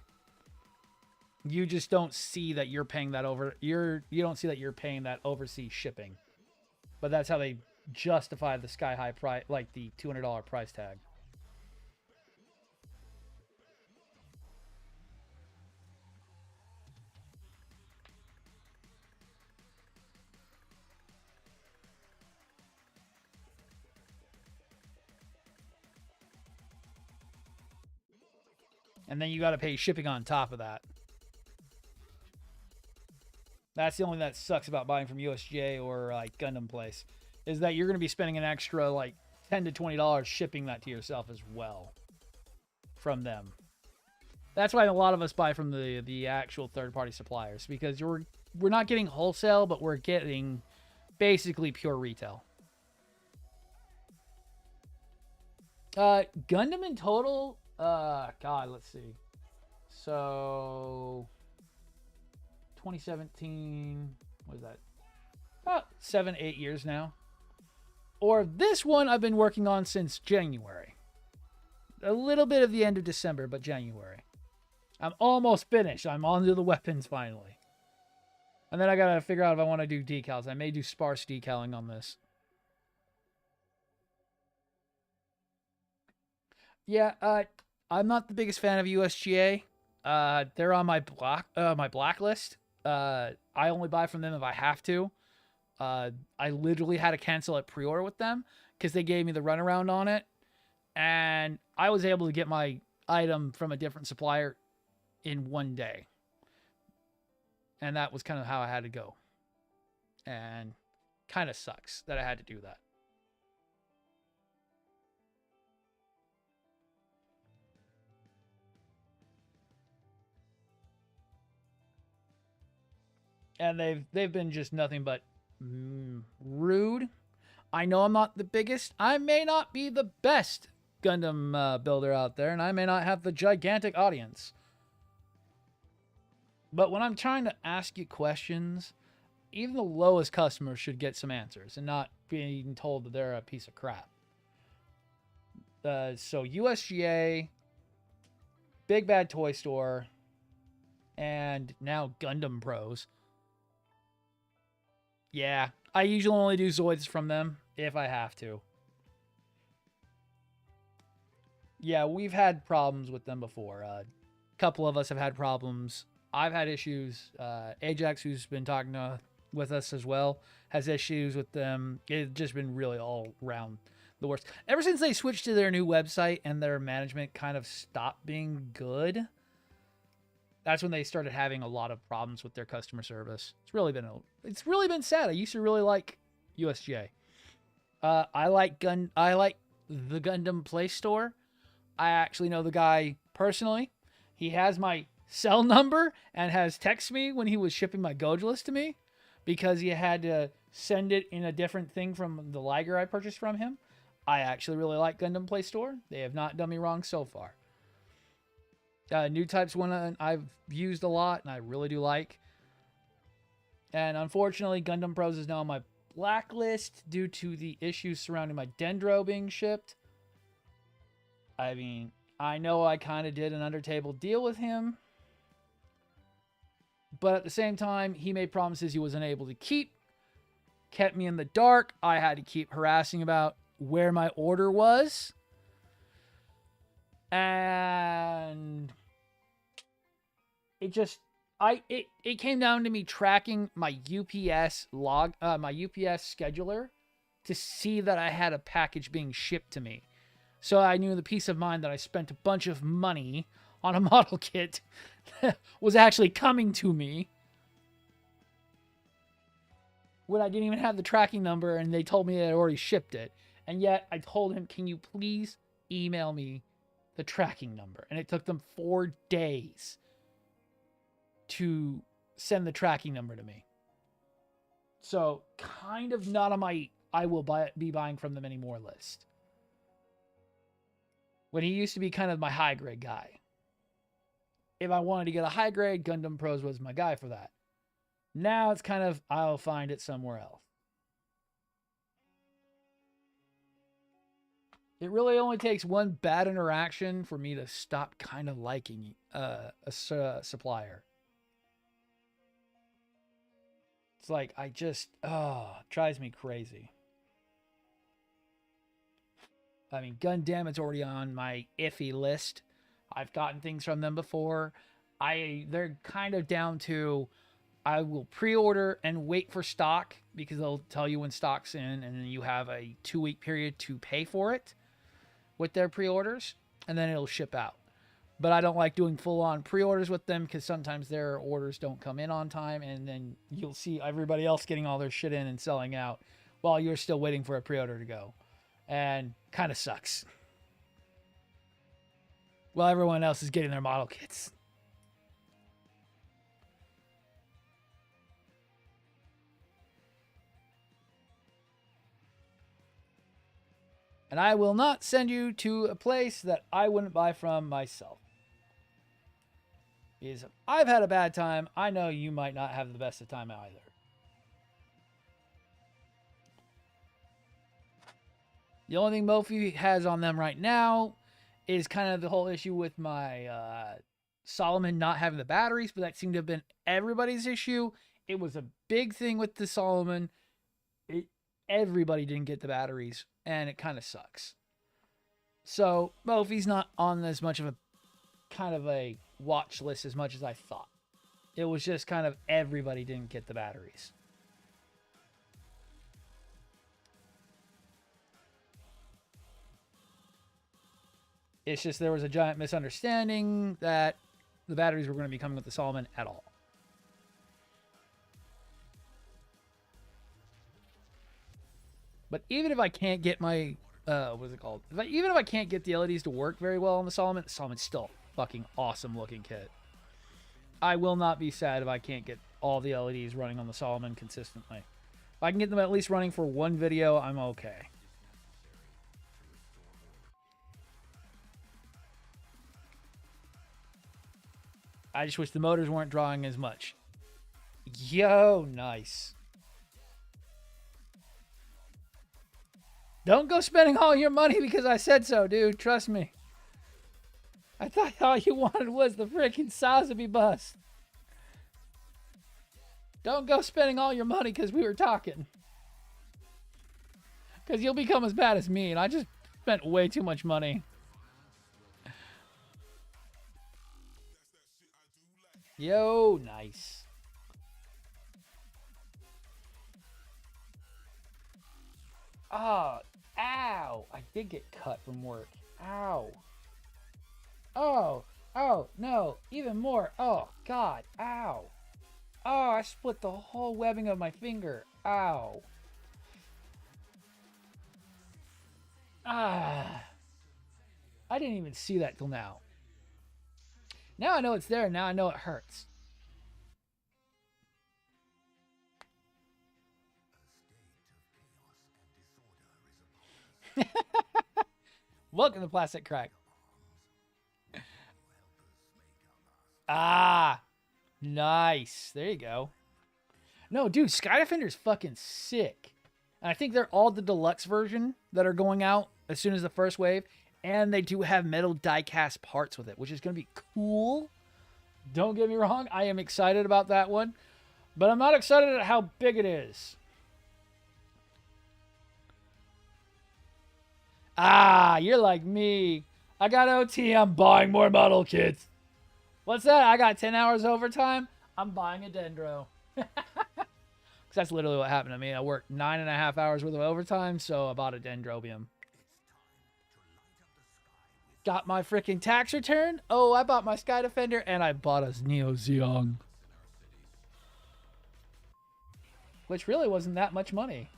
You just don't see that you're paying that over. You don't see that you're paying that overseas shipping, but that's how they justify the sky high price, like the $200 price tag. And then you got to pay shipping on top of that. That's the only thing that sucks about buying from USGA or like Gundam Place, is that you're going to be spending an extra like $10 to $20 shipping that to yourself as well from them. That's why a lot of us buy from the actual third-party suppliers, because we're not getting wholesale, but we're getting basically pure retail. Gundam in total, God, let's see. So 2017, what is that? About 7-8 years now. Or this one I've been working on since January. A little bit of the end of December, but January. I'm almost finished. I'm on to the weapons finally. And then I gotta figure out if I want to do decals. I may do sparse decaling on this. Yeah, I'm not the biggest fan of USGA. They're on my blacklist. I only buy from them if I have to. I literally had to cancel a pre-order with them because they gave me the runaround on it, and I was able to get my item from a different supplier in one day, and that was kind of how I had to go, and kind of sucks that I had to do that. And they've been just nothing but rude. I know I'm not the biggest. I may not be the best Gundam builder out there, and I may not have the gigantic audience. But when I'm trying to ask you questions, even the lowest customers should get some answers and not being told that they're a piece of crap. So USGA, Big Bad Toy Store, and now Gundam Pros. Yeah, I usually only do Zoids from them if I have to. Yeah, we've had problems with them before. A couple of us have had problems. I've had issues. Ajax, who's been talking with us as well, has issues with them. It's just been really all around the worst. Ever since they switched to their new website and their management kind of stopped being good, that's when they started having a lot of problems with their customer service. It's really been sad. I used to really like USGA. I like the Gundam Play Store. I actually know the guy personally. He has my cell number and has texted me when he was shipping my Gojulus to me because he had to send it in a different thing from the Liger I purchased from him. I actually really like Gundam Play Store. They have not done me wrong so far. New Type's one I've used a lot and I really do like. And unfortunately, Gundam Pros is now on my blacklist due to the issues surrounding my Dendro being shipped. I mean, I know I kind of did an under-table deal with him. But at the same time, he made promises he wasn't able to keep. Kept me in the dark. I had to keep harassing about where my order was. And it came down to me tracking my UPS my UPS scheduler to see that I had a package being shipped to me. So I knew the peace of mind that I spent a bunch of money on a model kit was actually coming to me when I didn't even have the tracking number and they told me they had already shipped it. And yet I told him, can you please email me the tracking number? And it took them 4 days to send the tracking number to me. So kind of not on my be buying from them anymore list. When he used to be kind of my high grade guy. If I wanted to get a high grade, Gundam Pros was my guy for that. Now it's kind of, I'll find it somewhere else. It really only takes one bad interaction for me to stop kind of liking a supplier. It's like, it drives me crazy. I mean, Gundam, already on my iffy list. I've gotten things from them before. They're kind of down to, I will pre-order and wait for stock because they'll tell you when stock's in and then you have a 2-week period to pay for it with their pre-orders and then it'll ship out. But I don't like doing full-on pre-orders with them because sometimes their orders don't come in on time and then you'll see everybody else getting all their shit in and selling out while you're still waiting for a pre-order to go. And kind of sucks. While everyone else is getting their model kits. And I will not send you to a place that I wouldn't buy from myself. Because if I've had a bad time, I know you might not have the best of time either. The only thing Mophie has on them right now is kind of the whole issue with my Solomon not having the batteries, but that seemed to have been everybody's issue. It was a big thing with the Solomon. Everybody didn't get the batteries, and it kind of sucks. So Mophie's not on as much of a kind of a watch list as much as I thought. It was just kind of everybody didn't get the batteries. It's just there was a giant misunderstanding that the batteries were going to be coming with the Solomon at all. But even if I can't get my, what is it called? Even if I can't get the LEDs to work very well on the Solomon's still a fucking awesome looking kit. I will not be sad if I can't get all the LEDs running on the Solomon consistently. If I can get them at least running for one video, I'm okay. I just wish the motors weren't drawing as much. Yo, nice. Don't go spending all your money because I said so, dude. Trust me. I thought all you wanted was the freaking Sotheby bus. Don't go spending all your money because we were talking. Because you'll become as bad as me, and I just spent way too much money. Yo, nice. Oh, ow. I did get cut from work. Ow. Oh, no. Even more. Oh, God. Ow. Oh, I split the whole webbing of my finger. Ow. Ah. I didn't even see that till now. Now I know it's there. Now I know it hurts. Welcome to Plastic Crack. Ah, nice. There you go. No, dude, Sky Defender's fucking sick. And I think they're all the deluxe version that are going out as soon as the first wave. And they do have metal die-cast parts with it, which is going to be cool. Don't get me wrong. I am excited about that one. But I'm not excited at how big it is. Ah, you're like me. I got OT. I'm buying more model kits. What's that? I got 10 hours overtime. I'm buying a Dendro. Because that's literally what happened to me. I worked 9.5 hours worth of overtime, so I bought a Dendrobium. Got my freaking tax return. Oh, I bought my Sky Defender, and I bought a Neo Zeong. Which really wasn't that much money.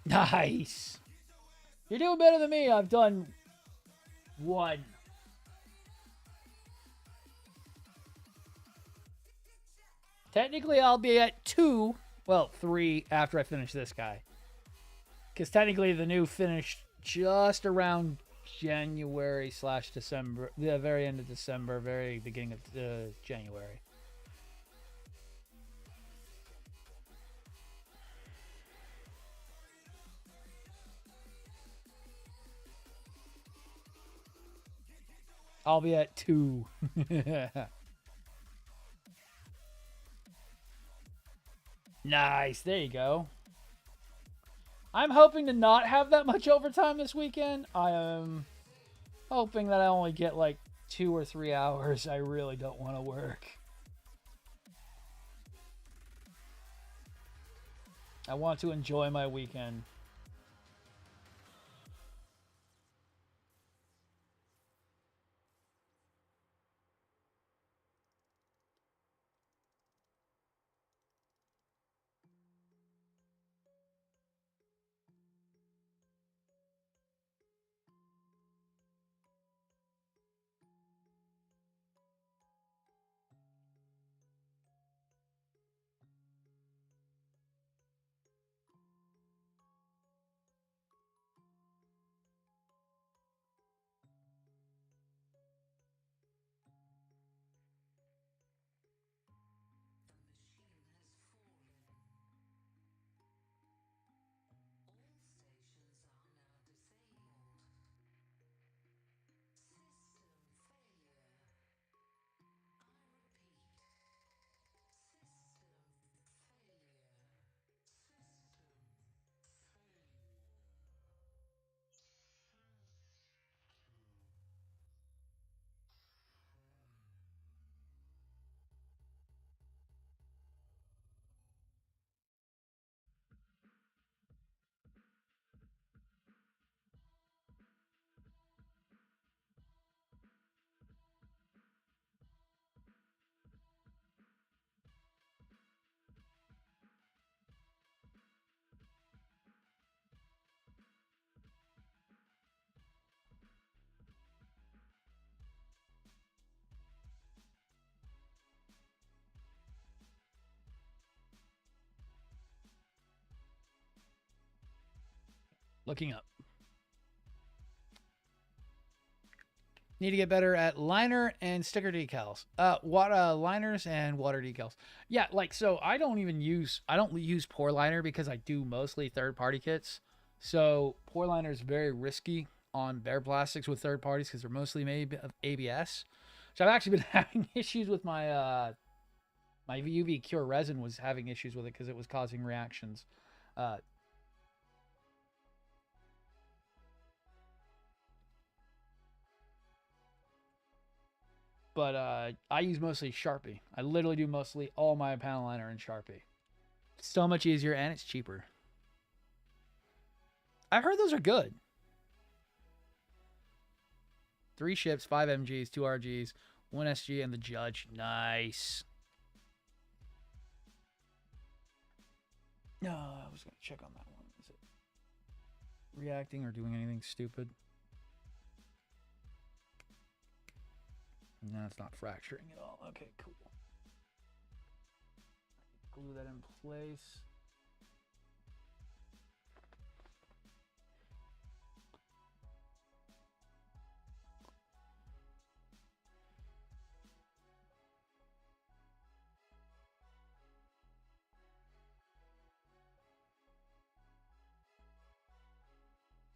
Nice. You're doing better than me. I've done one. Technically, I'll be at 2. Well, 3 after I finish this guy. Because technically, the new finished just around January/December. The very end of December, very beginning of January. I'll be at 2. Nice. There you go. I'm hoping to not have that much overtime this weekend. I am hoping that I only get like 2 or 3 hours. I really don't want to work. I want to enjoy my weekend. Looking up. Need to get better at liner and sticker decals. Liners and water decals. Yeah, like so I don't use pour liner because I do mostly third-party kits. So pour liner is very risky on bare plastics with third parties because they're mostly made of ABS. So I've actually been having issues with my my UV Cure resin was having issues with it because it was causing reactions. But I use mostly Sharpie. I literally do mostly all my panel liner in Sharpie. It's so much easier and it's cheaper. I've heard those are good. 3 ships, 5 MGs, 2 RGs, 1 SG, and the Judge. Nice. No, I was going to check on that one. Is it reacting or doing anything stupid? No, it's not fracturing at all. Okay, cool. Glue that in place.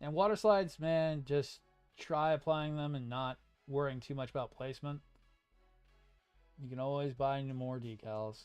And water slides, man, just try applying them and not worrying too much about placement. You can always buy more decals.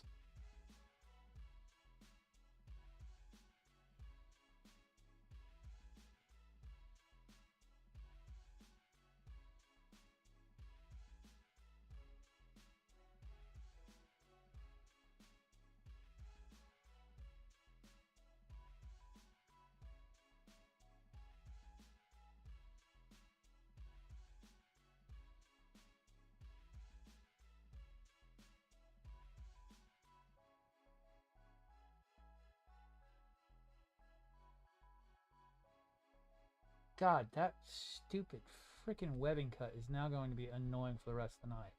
God, that stupid freaking webbing cut is now going to be annoying for the rest of the night.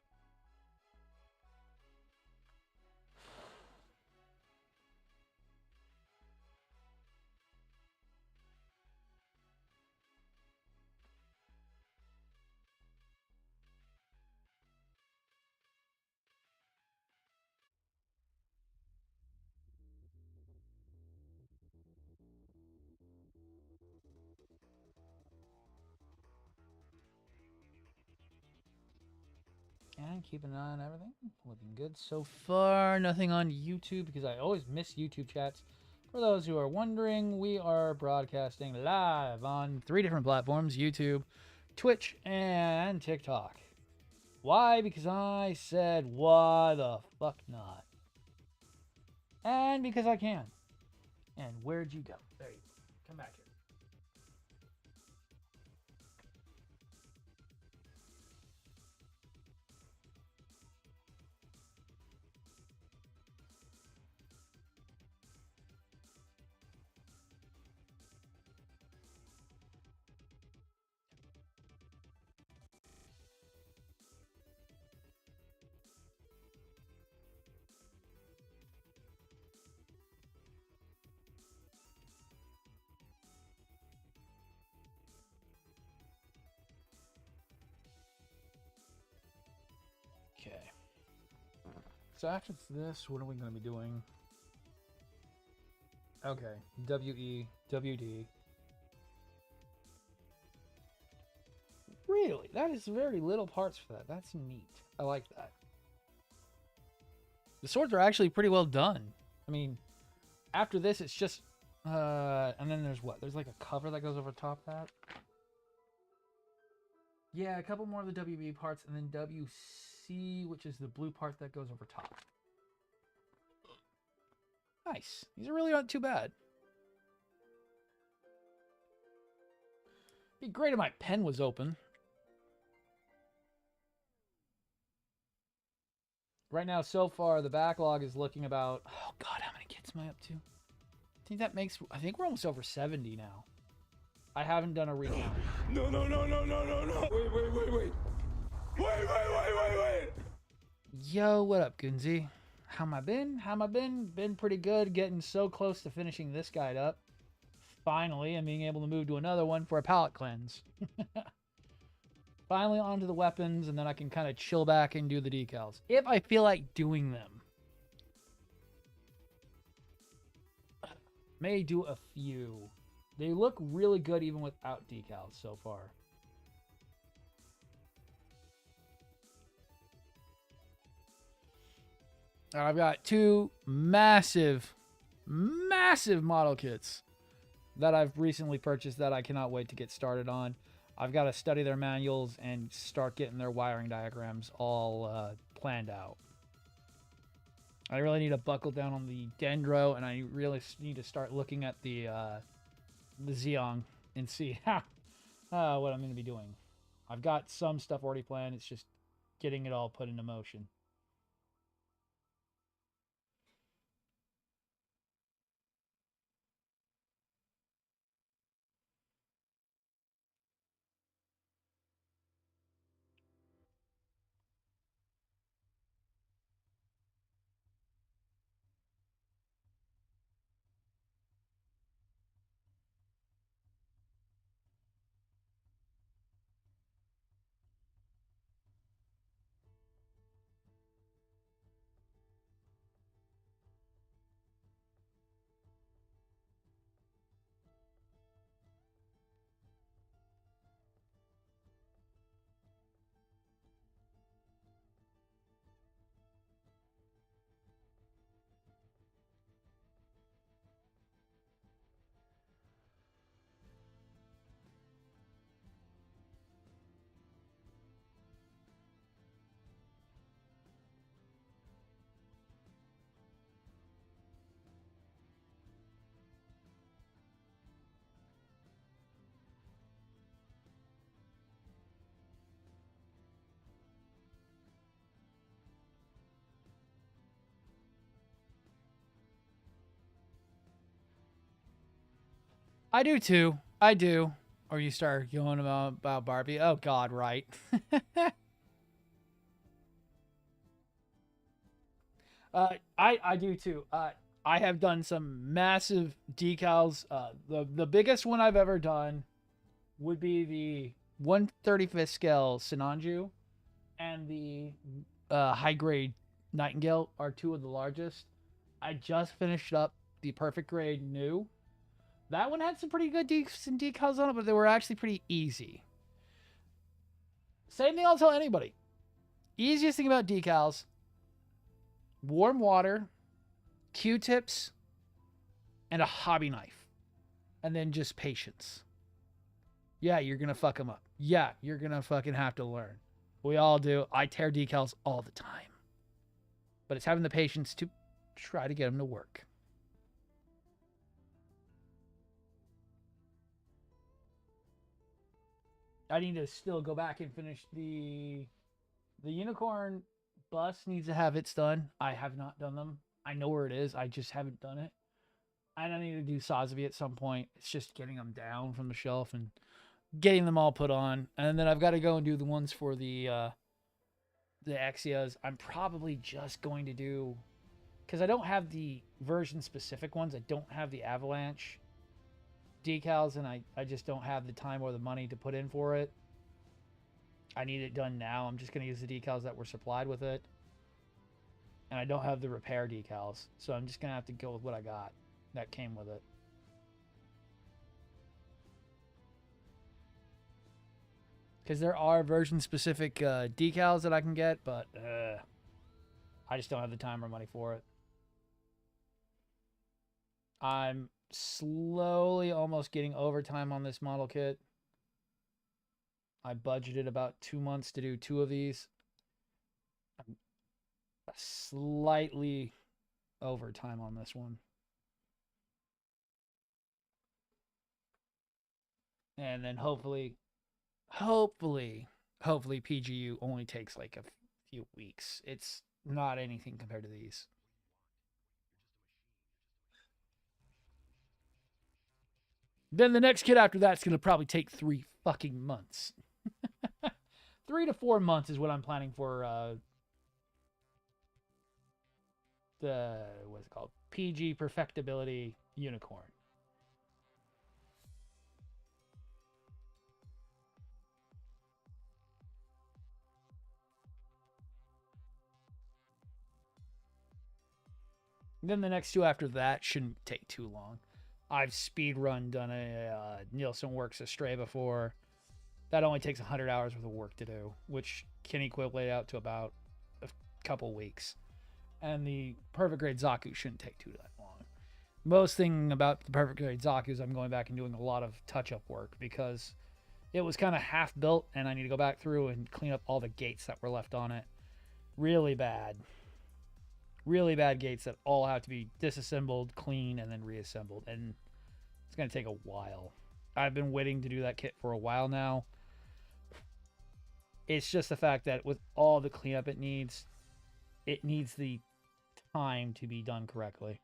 And keep an eye on everything. Looking good so far. Nothing on YouTube because I always miss YouTube chats. For those who are wondering, we are broadcasting live on 3 different platforms: YouTube, Twitch, and TikTok. Why? Because I said, why the fuck not? And because I can. And where'd you go? There you go. Come back here. Okay. So after this, what are we going to be doing? Okay. WE, WD. Really? That is very little parts for that. That's neat. I like that. The swords are actually pretty well done. I mean, after this, it's just... and then there's what? There's like a cover that goes over top of that. Yeah, a couple more of the WB parts, and then WC, which is the blue part that goes over top. Nice. These are really not too bad. Be great if my pen was open. Right now, so far, the backlog is looking about... Oh, God, how many kits am I up to? I think we're almost over 70 now. I haven't done a recount. No. Wait. Yo, what up, Gunzi? How am I been? Been pretty good. Getting so close to finishing this guide up. finally, and being able to move to another one for a palette cleanse. Finally onto the weapons, and then I can kind of chill back and do the decals. If I feel like doing them. May do a few. They look really good even without decals so far. I've got two massive model kits that I've recently purchased that I cannot wait to get started on. I've got to study their manuals and start getting their wiring diagrams all planned out. I really need to buckle down on the Dendro, and I really need to start looking at the Xeon and see what I'm going to be doing. I've got some stuff already planned. It's just getting it all put into motion. I do too. I do. Or you start going about Barbie. Oh God, right. I do too. I have done some massive decals. The biggest one I've ever done would be the 1/35th scale Sinanju and the high grade Nightingale are two of the largest. I just finished up the perfect grade new. That one had some pretty good decent decals on it, but they were actually pretty easy. Same thing I'll tell anybody. Easiest thing about decals: warm water, Q-tips, and a hobby knife. And then just patience. Yeah, you're going to fuck them up. Yeah, you're going to fucking have to learn. We all do. I tear decals all the time. But it's having the patience to try to get them to work. I need to still go back and finish the unicorn bus needs to have its done. I have not done them. I know where it is. I just haven't done it. And I need to do Sosby at some point. It's just getting them down from the shelf and getting them all put on. And then I've got to go and do the ones for the Exias. I'm probably just going to do, because I don't have the version specific ones. I don't have the Avalanche decals, and I just don't have the time or the money to put in for it. I need it done now. I'm just going to use the decals that were supplied with it. And I don't have the repair decals, so I'm just going to have to go with what I got that came with it. Because there are version-specific decals that I can get, but I just don't have the time or money for it. I'm slowly almost getting overtime on this model kit. I budgeted about 2 months to do 2 of these. I'm slightly overtime on this one. And then hopefully PGU only takes like a few weeks. It's not anything compared to these. Then the next kit after that's going to probably take 3 fucking months. 3 to 4 months is what I'm planning for the, what's it called? PG Perfectibility Unicorn. Then the next two after that shouldn't take too long. I've speed run done a Nielsen Works Astray before. That only takes 100 hours worth of work to do, which can equivalent out to about a couple weeks. And the perfect grade Zaku shouldn't take too that long. Most thing about the perfect grade Zaku is I'm going back and doing a lot of touch-up work because it was kind of half built and I need to go back through and clean up all the gates that were left on it. Really bad gates that all have to be disassembled, cleaned, and then reassembled. And it's going to take a while. I've been waiting to do that kit for a while now. It's just the fact that with all the cleanup it needs the time to be done correctly.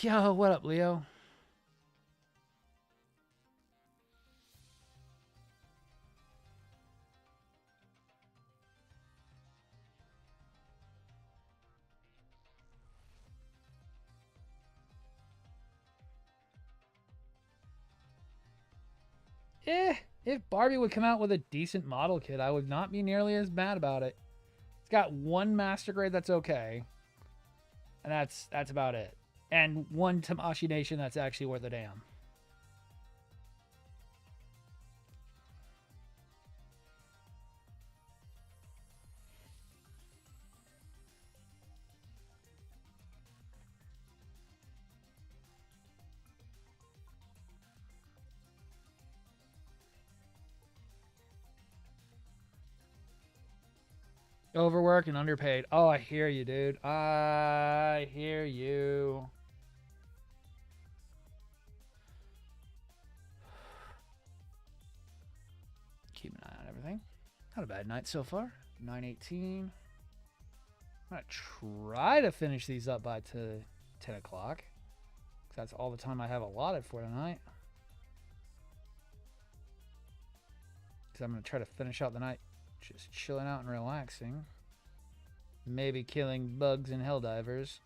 Yo, what up, Leo? If Barbie would come out with a decent model kit, I would not be nearly as mad about it. It's got one master grade that's okay, and that's about it. And one Tamashi Nation that's actually worth a damn. Overworked and underpaid. Oh, I hear you, dude. I hear you. Keep an eye on everything. Not a bad night so far. 9:18. I'm going to try to finish these up by 10 o'clock. That's all the time I have allotted for tonight. Because I'm going to try to finish out the night just chilling out and relaxing. Maybe killing bugs and helldivers.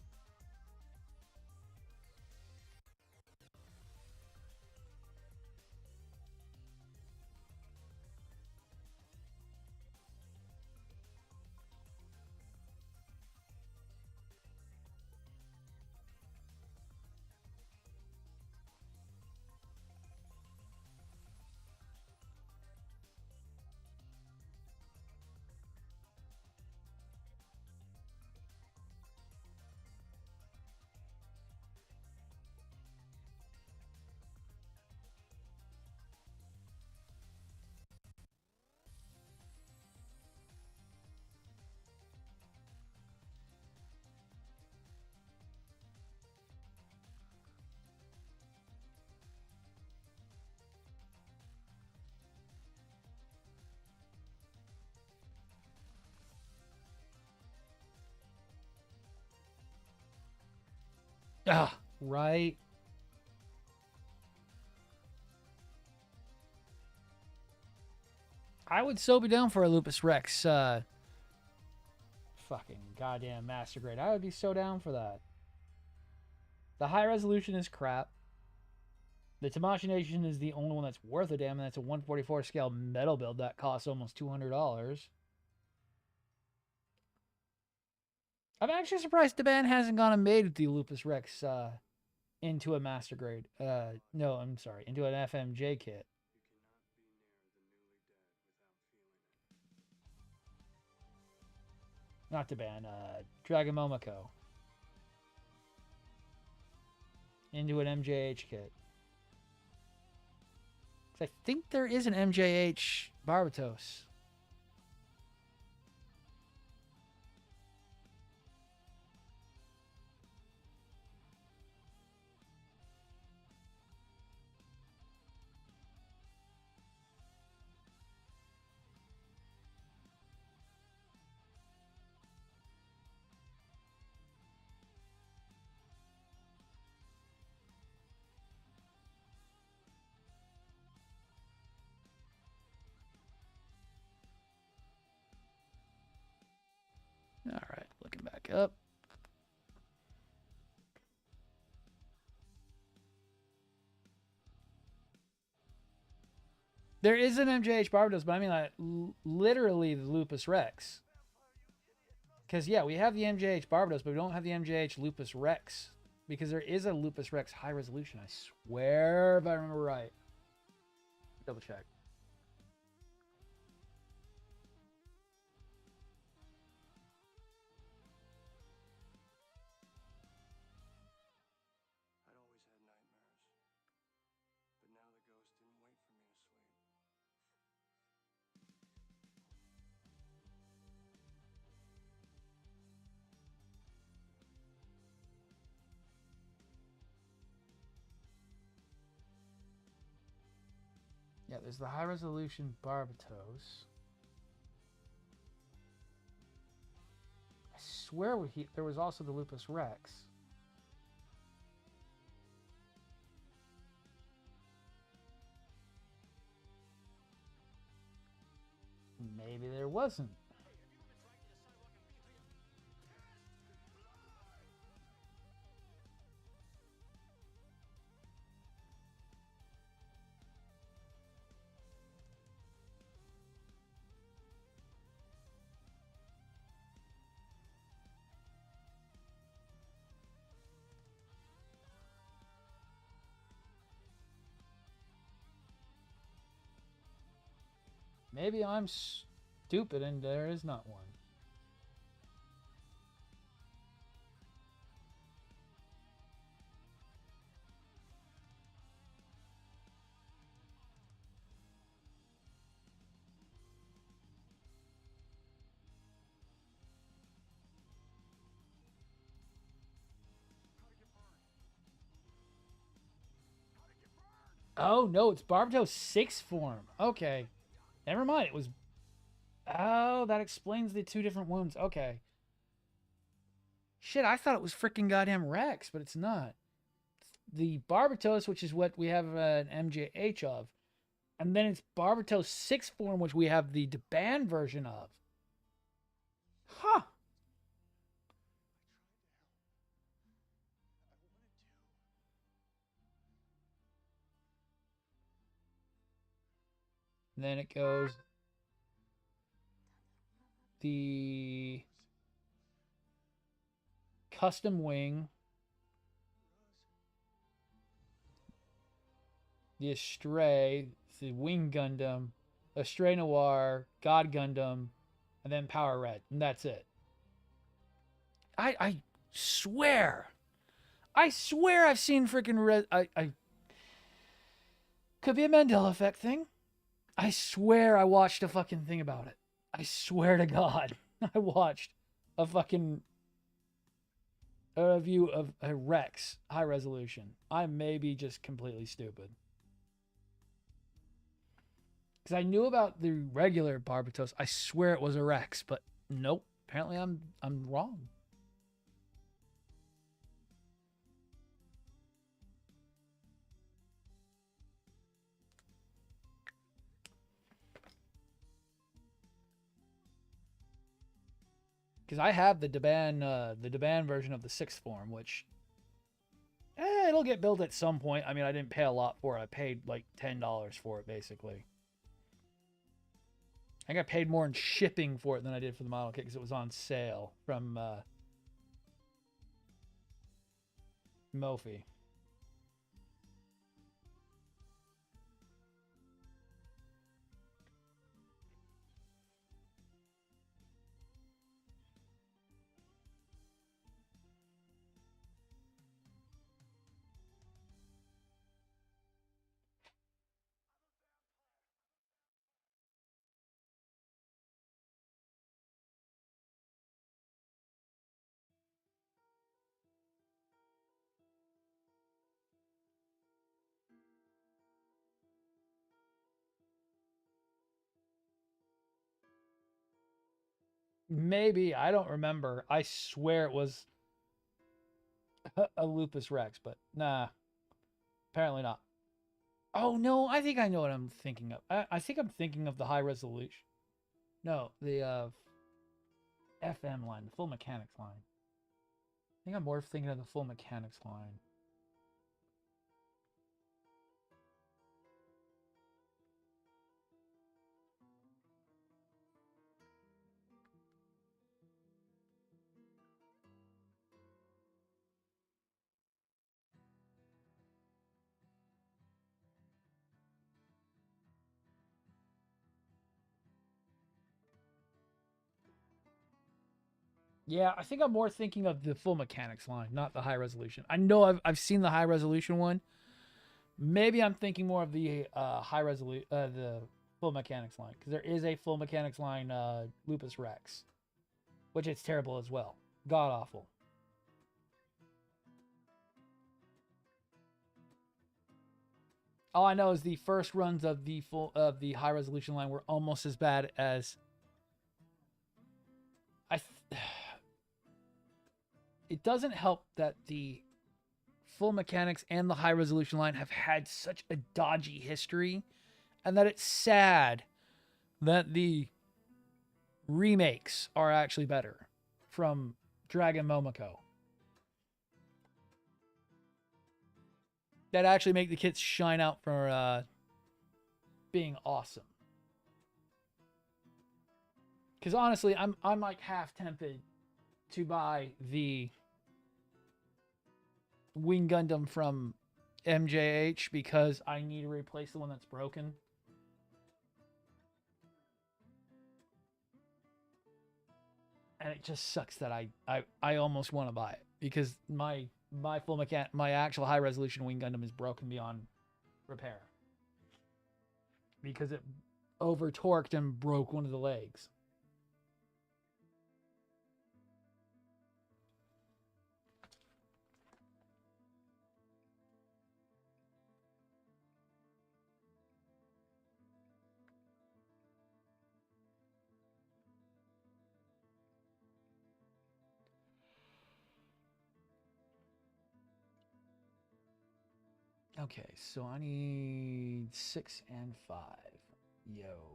Ah, right. I would so be down for a Lupus Rex fucking goddamn master grade. I would be so down for that. The high resolution is crap. The Tamashi Nation is the only one that's worth a damn, and that's a 144 scale metal build that costs almost $200. I'm actually surprised the band hasn't gone and made the Lupus Rex into a master grade. No, I'm sorry, into an FMJ kit. Not to ban, Dragon Momoko. Into an MJH kit. I think there is an MJH Barbatos. All right, looking back up. There is an MJH Barbados, but I mean like literally the Lupus Rex. Because yeah, we have the MJH Barbados, but we don't have the MJH Lupus Rex. Because there is a Lupus Rex high resolution. I swear if I remember right. Double check. I'd always had nightmares, but now the ghost didn't wait for me to sleep. Yeah, there's the high resolution Barbatos. I swear there was also the Lupus Rex. Maybe there wasn't. Maybe I'm stupid and there is not one. Oh no, it's Barbatos 6 form. Okay. Never mind. It was. Oh, that explains the two different wounds. Okay. Shit, I thought it was freaking goddamn Rex, but it's not. The Barbatos, which is what we have an MJH of, and then it's Barbatos 6 form, which we have the Deban version of. Huh. And then it goes the custom wing, the Astray, the Wing Gundam, Astray Noir, God Gundam, and then Power Red, and that's it. I swear, I swear I've seen freaking Red. I could be a Mandela effect thing. I swear I watched a fucking thing about it. I swear to God, I watched a fucking review of a Rex high resolution. I may be just completely stupid. Because I knew about the regular Barbatos. I swear it was a Rex, but nope. Apparently I'm wrong. Because I have the Deban version of the 6th form, which it'll get built at some point. I mean, I didn't pay a lot for it. I paid like $10 for it, basically. I think I paid more in shipping for it than I did for the model kit because it was on sale from Mophie. Maybe. I don't remember. I swear it was a Lupus Rex, but nah. Apparently not. Oh, no. I think I know what I'm thinking of. I think I'm thinking of the high resolution. No, the FM line, the full mechanics line. I think I'm more thinking of the full mechanics line. Yeah, I think I'm more thinking of the full mechanics line, not the high resolution. I know I've seen the high resolution one. Maybe I'm thinking more of the high resolution, the full mechanics line, because there is a full mechanics line Lupus Rex, which it's terrible as well, god awful. All I know is the first runs of the high resolution line were almost as bad as I. It doesn't help that the full mechanics and the high resolution line have had such a dodgy history, and that it's sad that the remakes are actually better from Dragon Momoko. That actually make the kits shine out for being awesome. Because honestly, I'm like half tempted to buy the Wing Gundam from MJH because I need to replace the one that's broken. And it just sucks that I almost want to buy it because my actual high resolution Wing Gundam is broken beyond repair because it over torqued and broke one of the legs. Okay, so I need 6 and 5. Yo.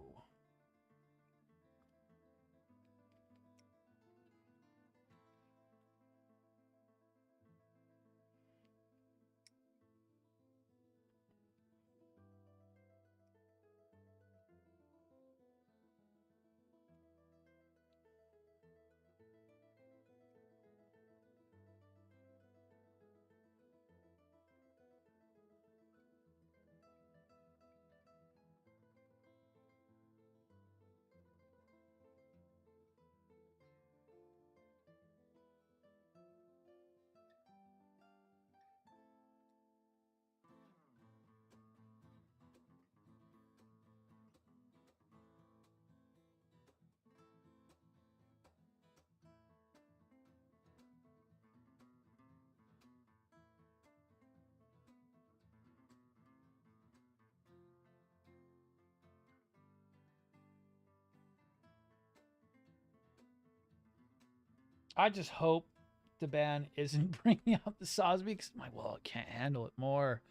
I just hope the band isn't bringing out the Sosby because my wallet can't handle it more.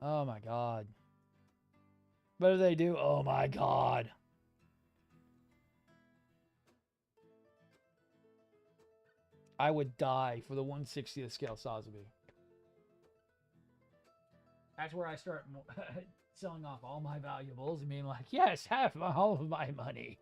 Oh my god. What do they do? Oh my god. I would die for the 1/60th scale Sosby. That's where I start selling off all my valuables and being like, yes, have all of my money.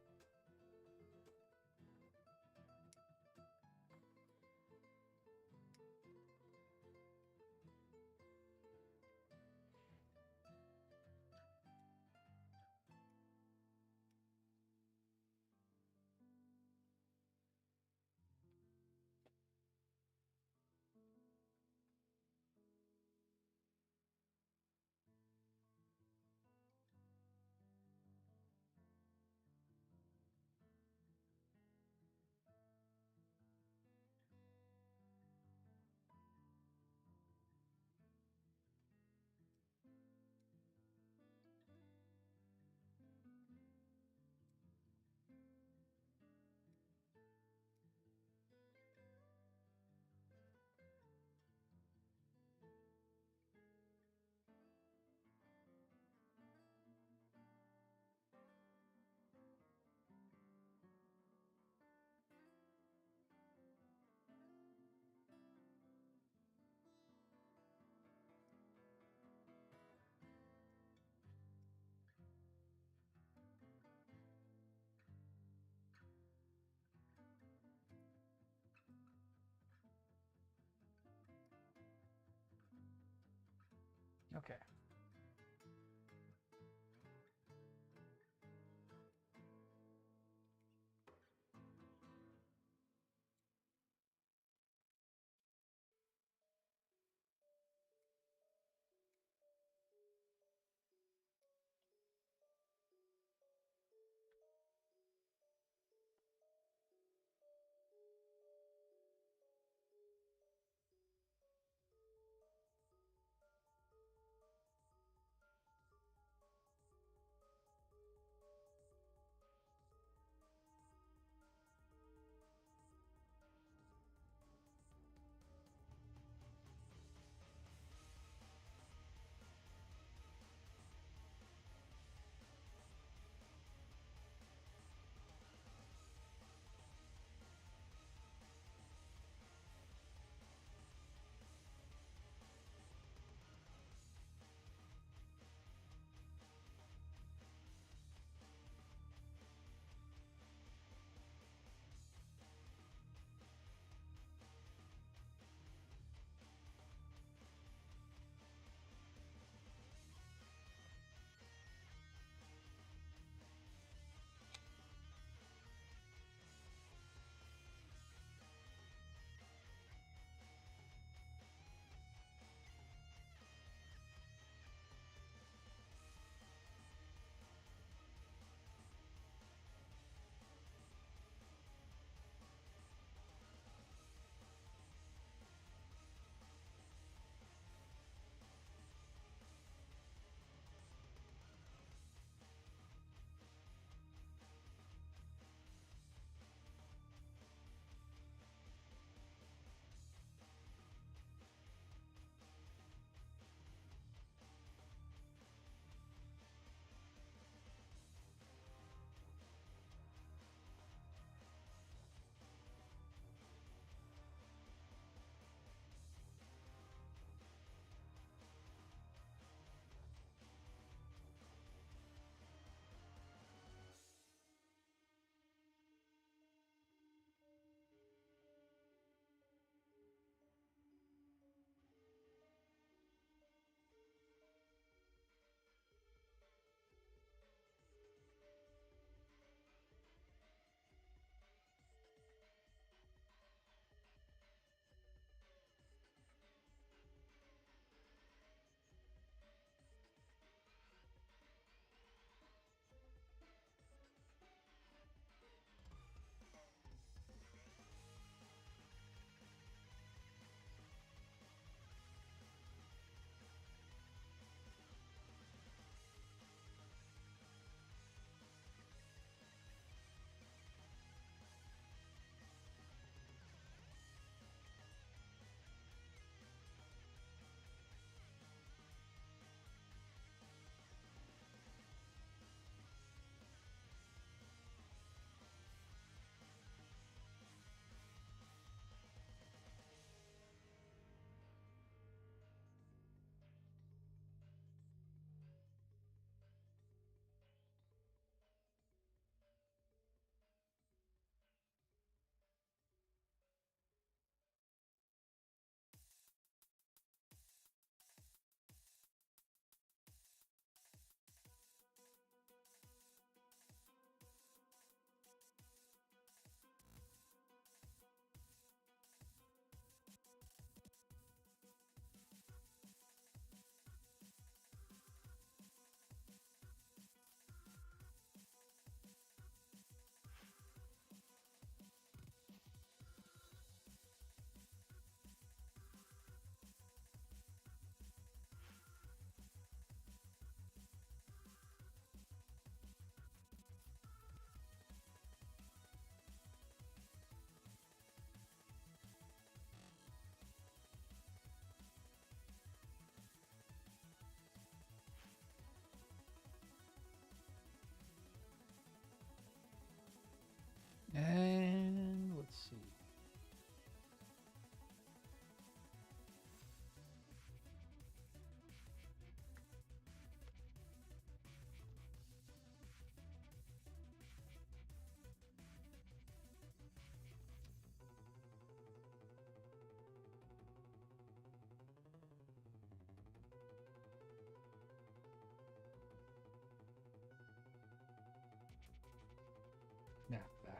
Okay.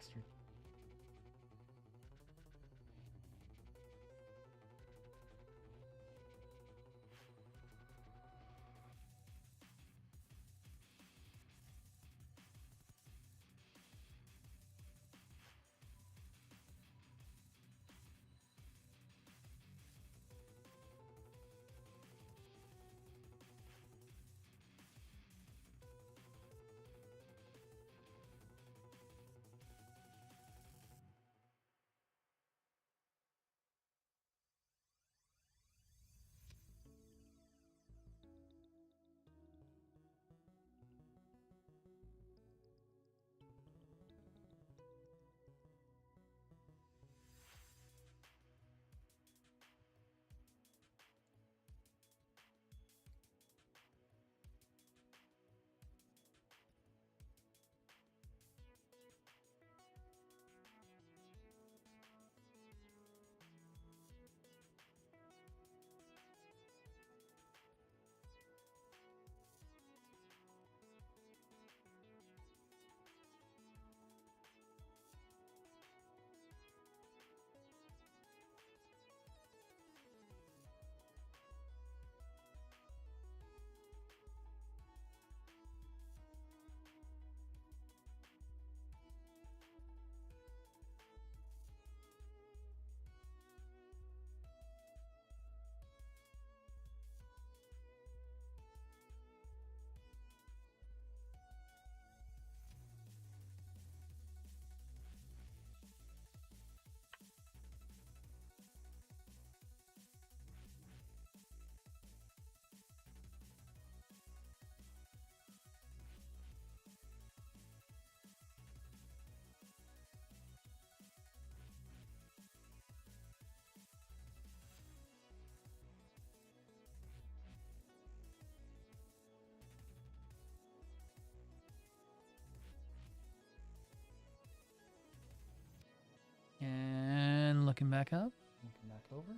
bastard. And looking back up. Looking back over.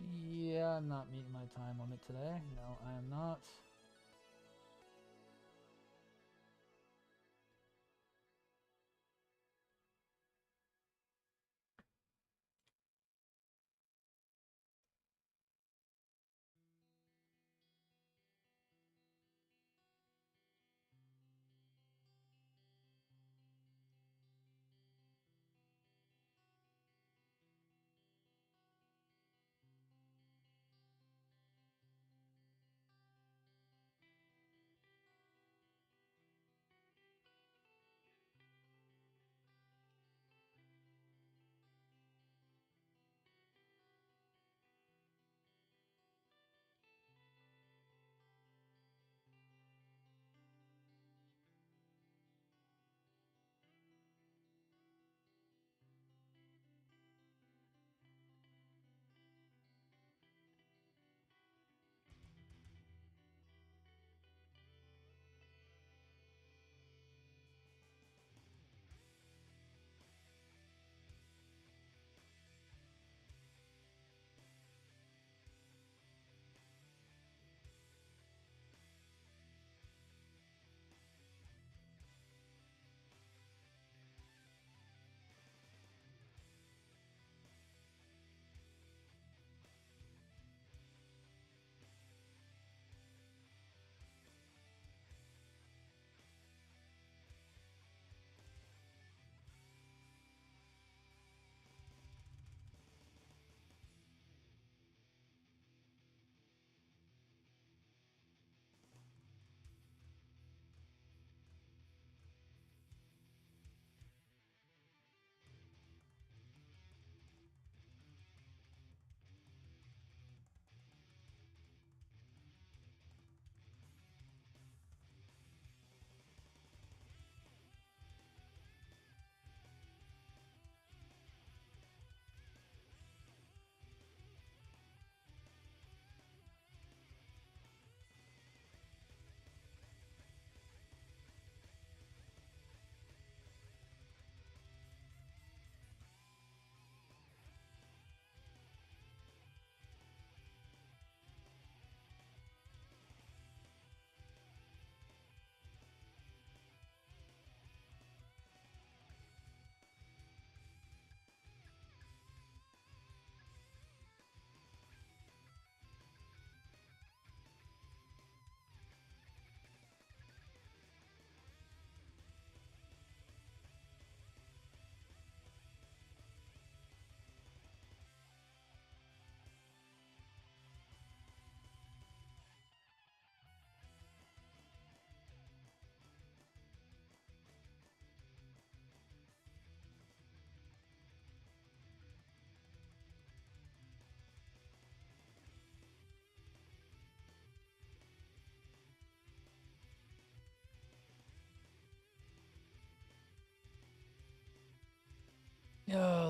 Yeah, I'm not meeting my time limit today. No, I am not.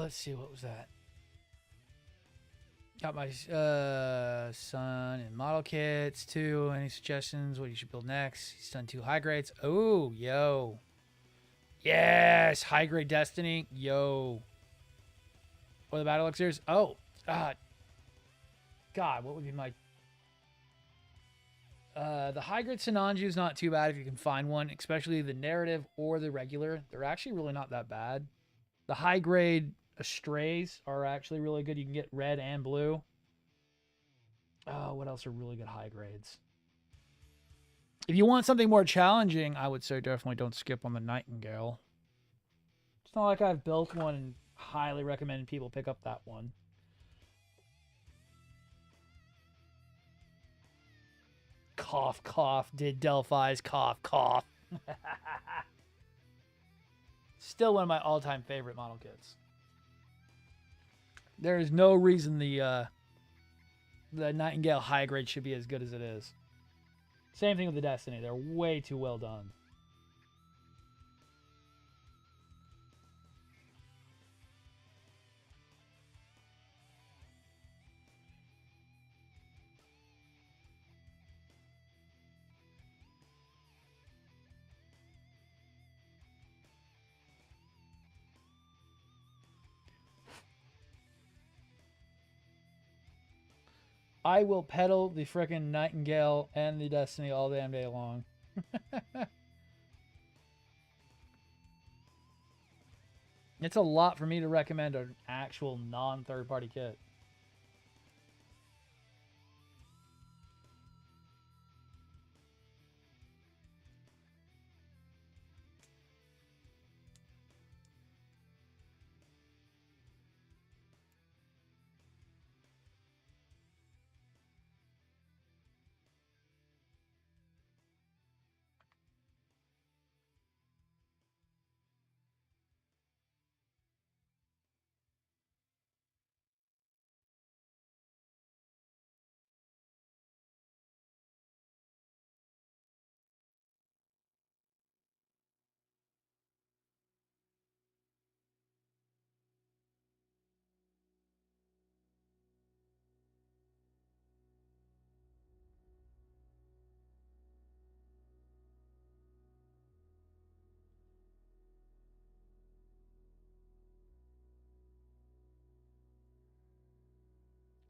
let's see, what was that? Got my son in model kits too. Any suggestions? What you should build next? He's done 2 high grades. Oh, yo. Yes, high grade Destiny. Yo. Or the battle elixirs. Oh, God. God, what would be my... the high grade Sinanju is not too bad if you can find one, especially the narrative or the regular. They're actually really not that bad. The high grade Astrays are actually really good. You can get red and blue. Oh, what else are really good high grades? If you want something more challenging, I would say definitely don't skip on the Nightingale. It's not like I've built one and highly recommend people pick up that one. Cough, cough. Did Delphi's cough, cough. Still one of my all-time favorite model kits. There is no reason the Nightingale high grade should be as good as it is. Same thing with the Destiny. They're way too well done. I will pedal the frickin' Nightingale and the Destiny all damn day long. It's a lot for me to recommend an actual non-third-party kit.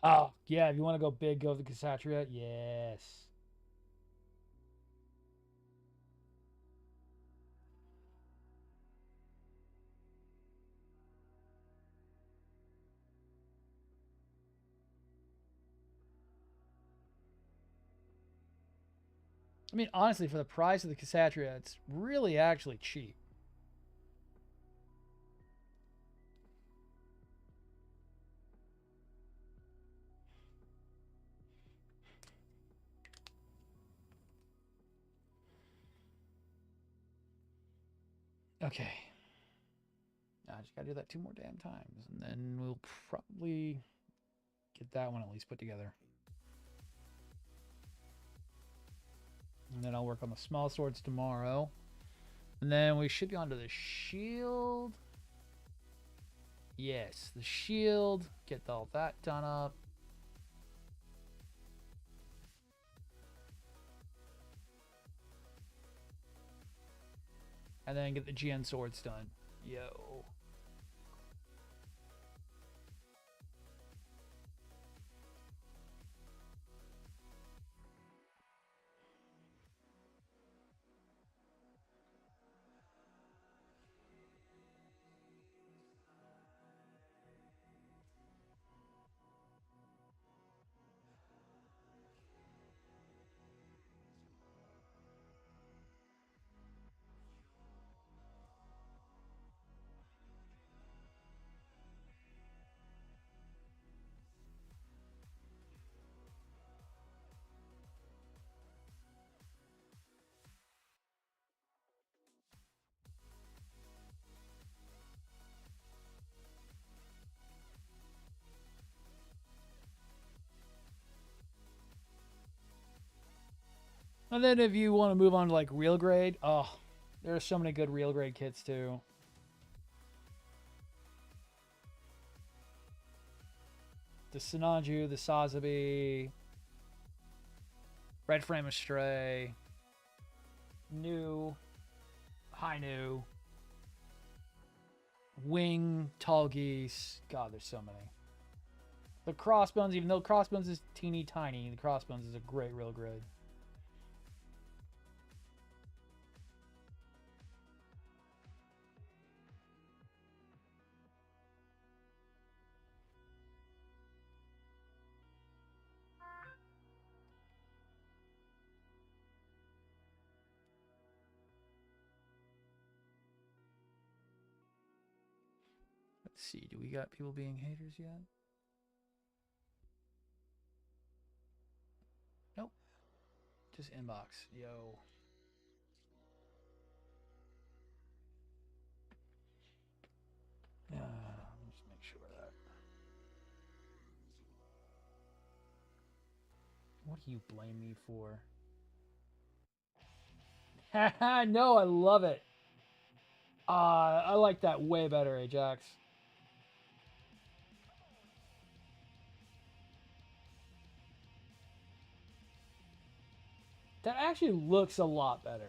Oh, yeah, if you want to go big, go with the Cassatria. Yes. I mean, honestly, for the price of the Cassatria, it's really actually cheap. Okay. I just gotta do that 2 more damn times, and then we'll probably get that one at least put together. And then I'll work on the small swords tomorrow. And then we should be onto the shield. Yes, the shield. Get all that done up. And then get the GN swords done. Yo. And then if you want to move on to like real grade, oh, there are so many good real grade kits too. the Sinanju, the Sazabi, Red Frame Astray, New, High New, Wing, Tall Geese. God, there's so many. The Crossbones, even though Crossbones is teeny tiny, the Crossbones is a great real grid. Let's see, do we got people being haters yet? Nope. Just inbox. Yo. Let me just make sure of that. What do you blame me for? Haha, no, I love it. I like that way better, Ajax. That actually looks a lot better.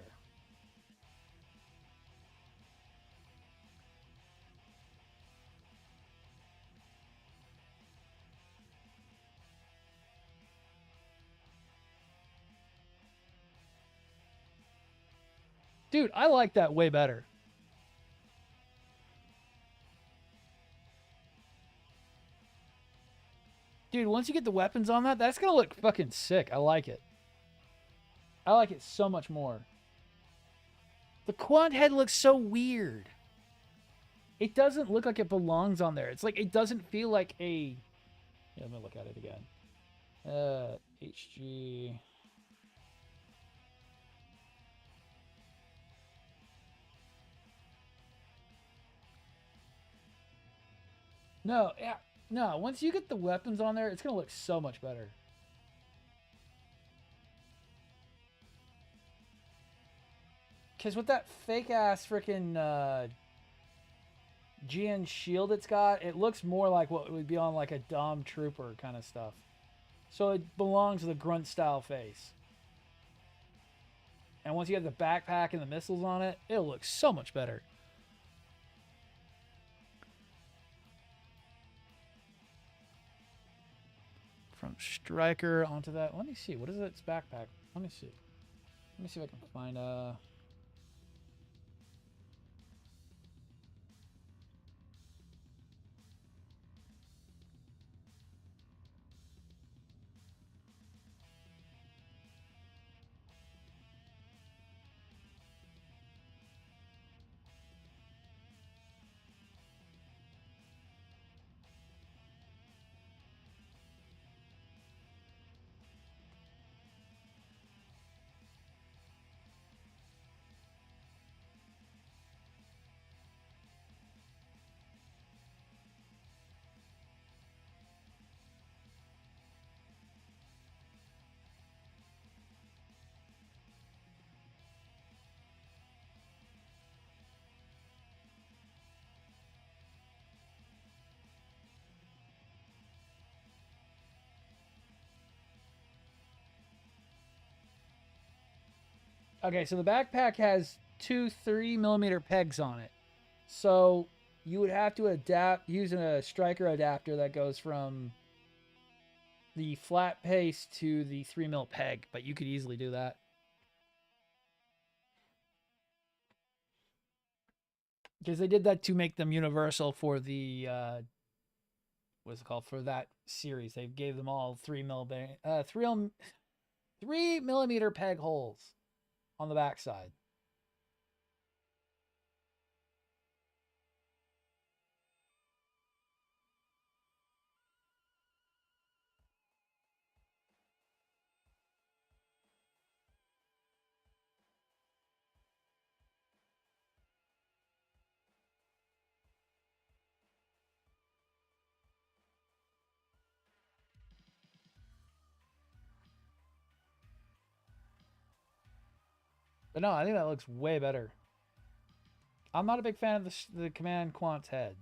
Dude, I like that way better. Dude, once you get the weapons on that, that's going to look fucking sick. I like it. I like it so much more. The quad head looks so weird. It doesn't look like it belongs on there. It's like, it doesn't feel like a... Yeah, let me look at it again. HG... No, yeah, no. Once you get the weapons on there, it's gonna look so much better. Cause with that fake ass freaking GN shield it's got, it looks more like what would be on like a Dom Trooper kind of stuff. So it belongs to the grunt style face. And once you have the backpack and the missiles on it, it'll look so much better. From Striker onto that. Let me see. What is its backpack? Let me see. Let me see if I can find Okay, so the backpack has two 3mm pegs on it. So you would have to adapt using a striker adapter that goes from the flat paste to the 3mm peg, but you could easily do that. Because they did that to make them universal for the what's it called, for that series. They gave them all 3mm peg holes on the backside. But no, I think that looks way better. I'm not a big fan of the Command Quant's head.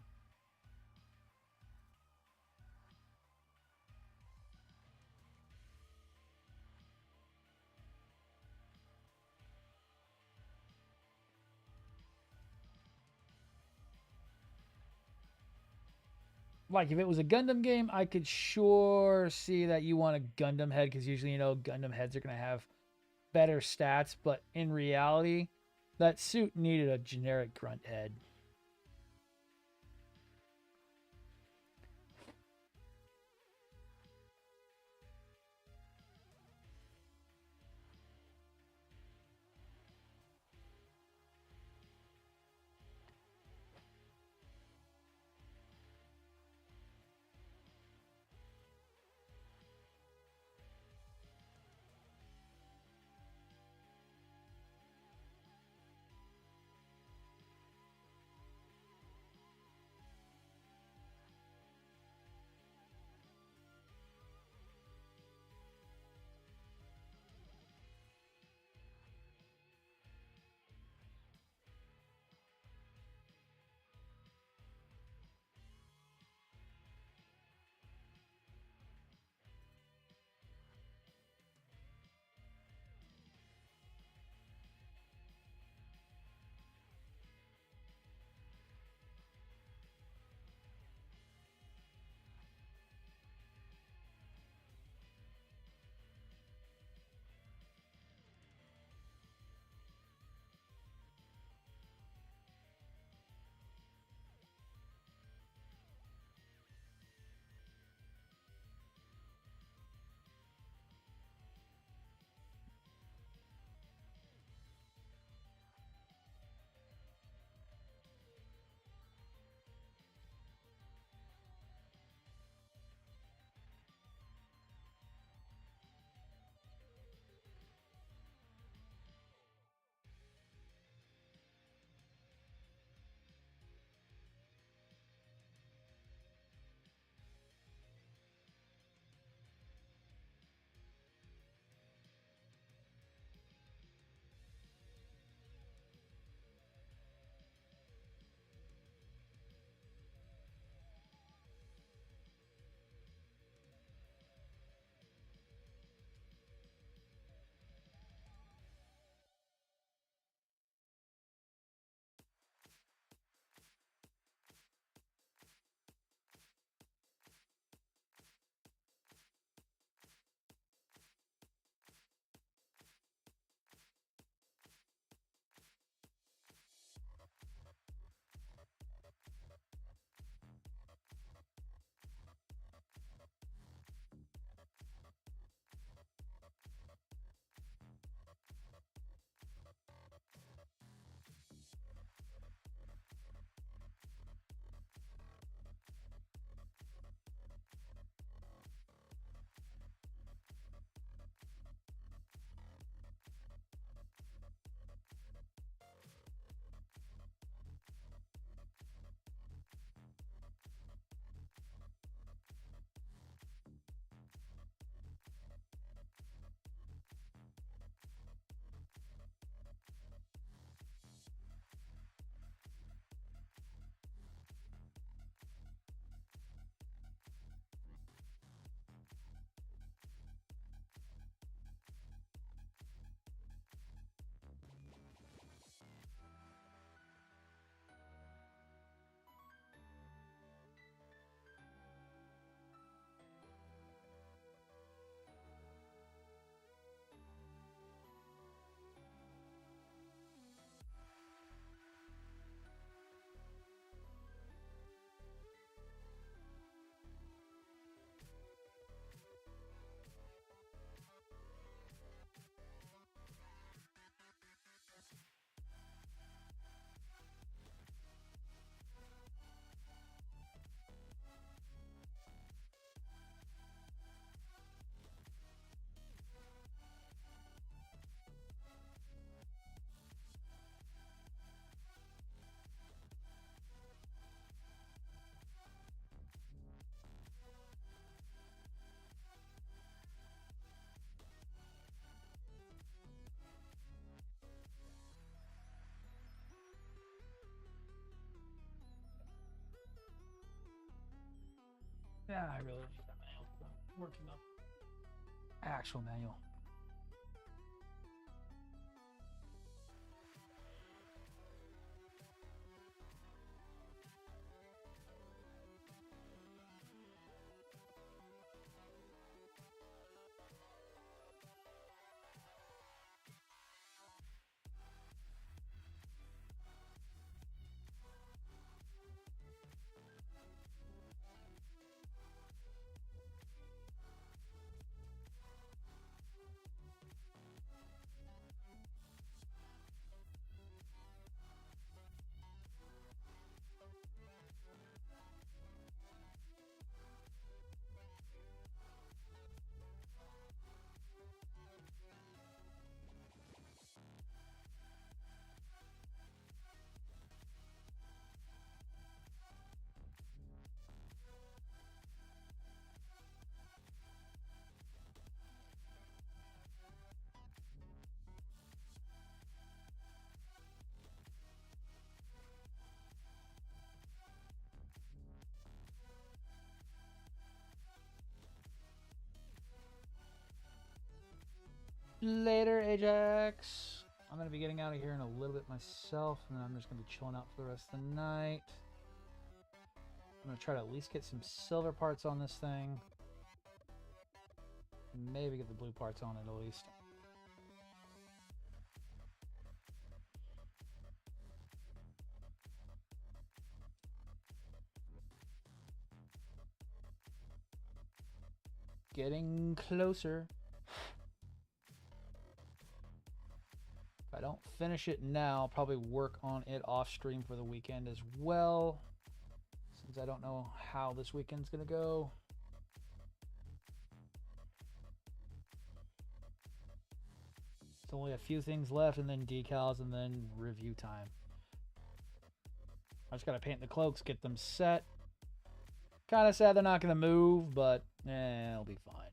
Like if it was a Gundam game, I could sure see that you want a Gundam head because usually Gundam heads are gonna have better stats. But in reality, that suit needed a generic grunt head. Yeah, I really like that manual. I'm working on actual manual. Later, Ajax. I'm going to be getting out of here in a little bit myself, and then I'm just going to be chilling out for the rest of the night. I'm going to try to at least get some silver parts on this thing. Maybe get the blue parts on it at least. Getting closer. If I don't finish it now, I'll probably work on it off stream for the weekend as well, since I don't know how this weekend's gonna go. It's only a few things left, and then decals, and then review time. I just gotta paint the cloaks, get them set. Kind of sad they're not gonna move, but it'll be fine.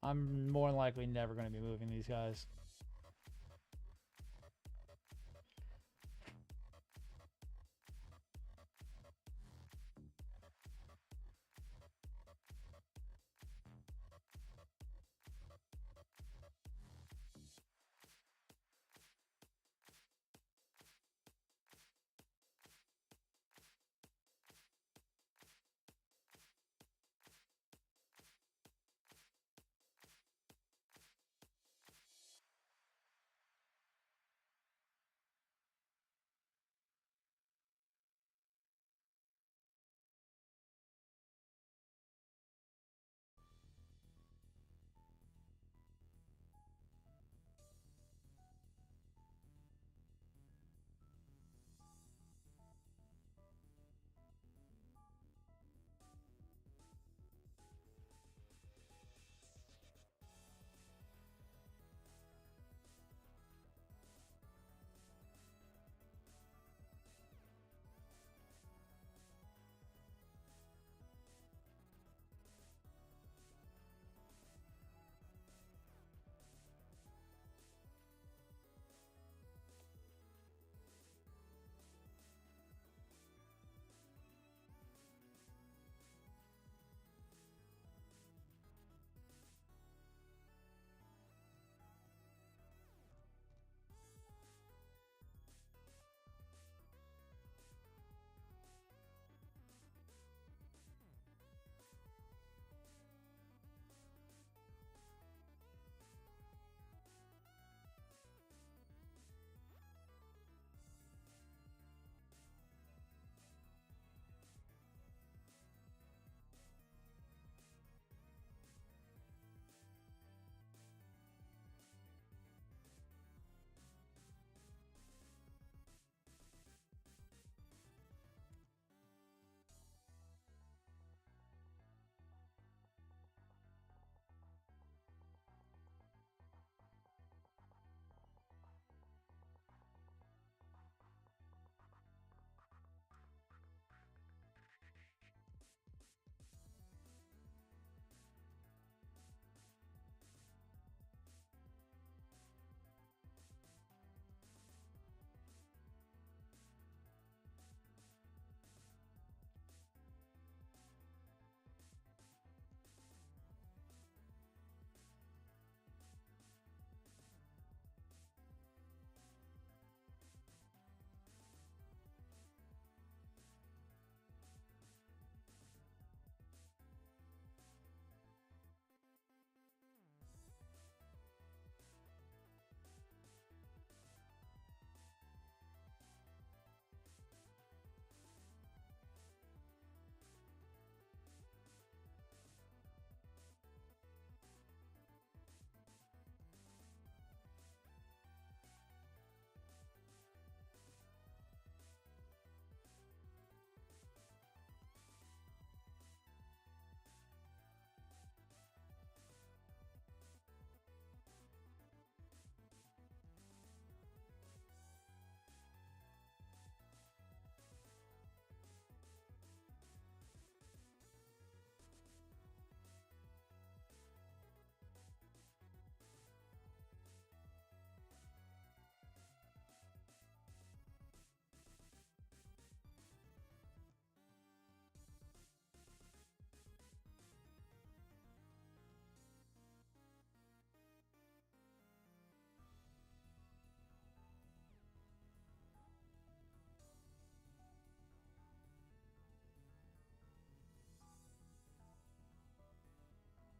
I'm more than likely never gonna be moving these guys.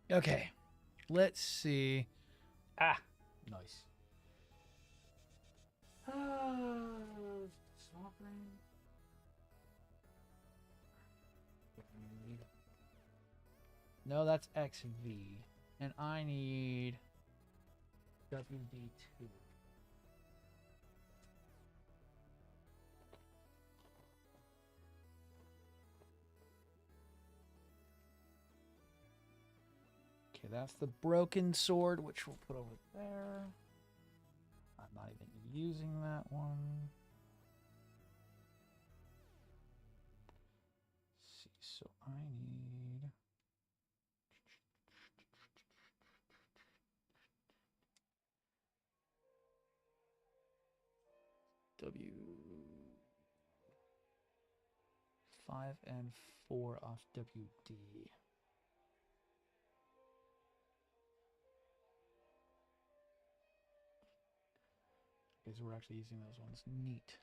Okay, let's see. Ah, nice. No, that's XV. And I need WD2. Okay, that's the broken sword, which we'll put over there. I'm not even using that one. Let's see, so I need... W5 and 4 off WD. Because we're actually using those ones. Neat.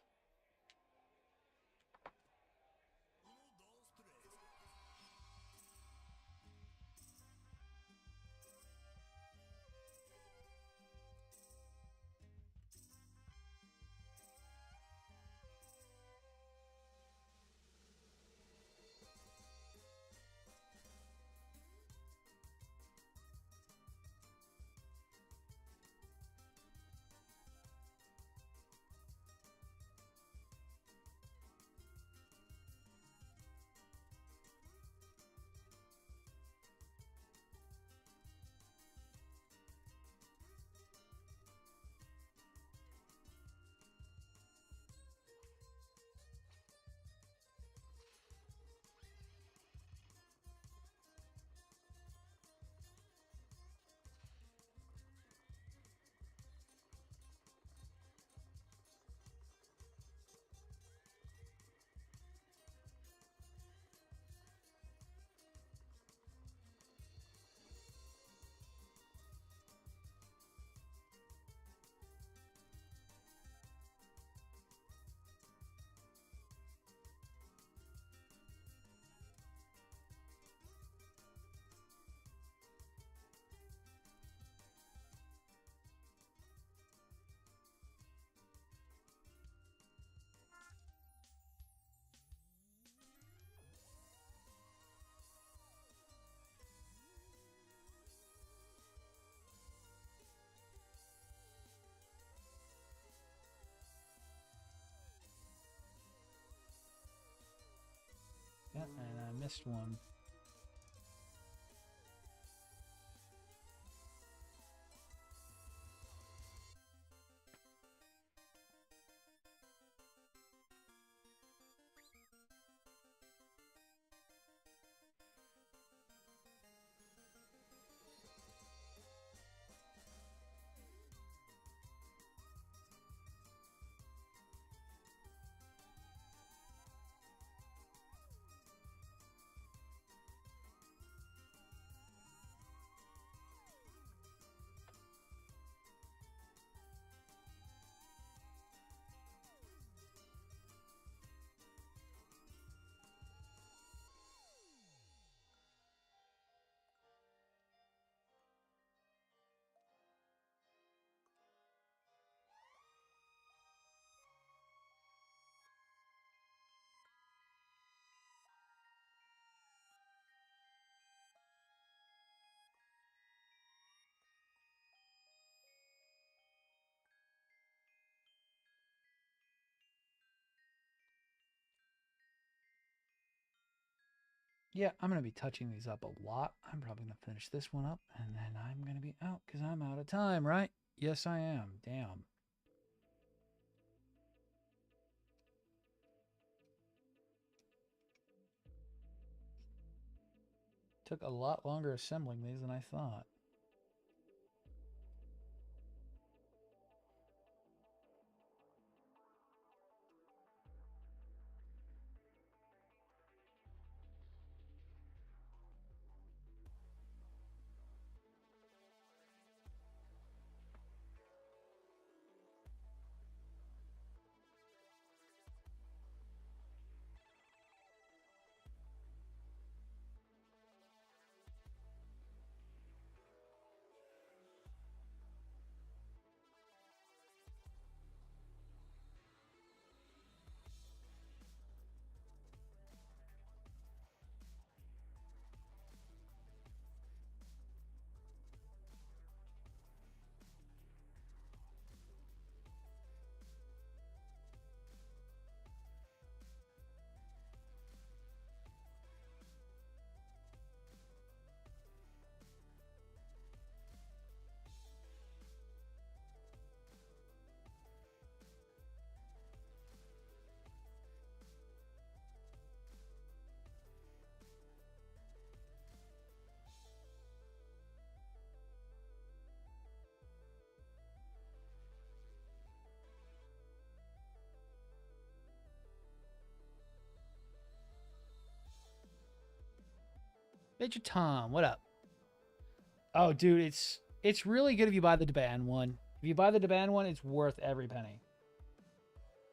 Yeah, and I missed one. Yeah, I'm going to be touching these up a lot. I'm probably going to finish this one up, and then I'm going to be out because I'm out of time, right? Yes, I am. Damn. Took a lot longer assembling these than I thought. Major Tom, what up? Oh, dude, it's really good if you buy the Deban one. If you buy the Deban one, it's worth every penny.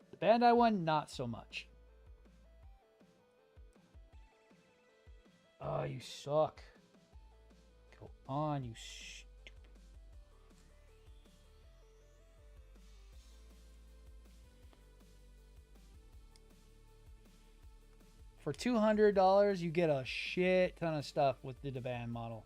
The Bandai one, not so much. Oh, you suck. Go on, you For $200, you get a shit ton of stuff with the Deban model.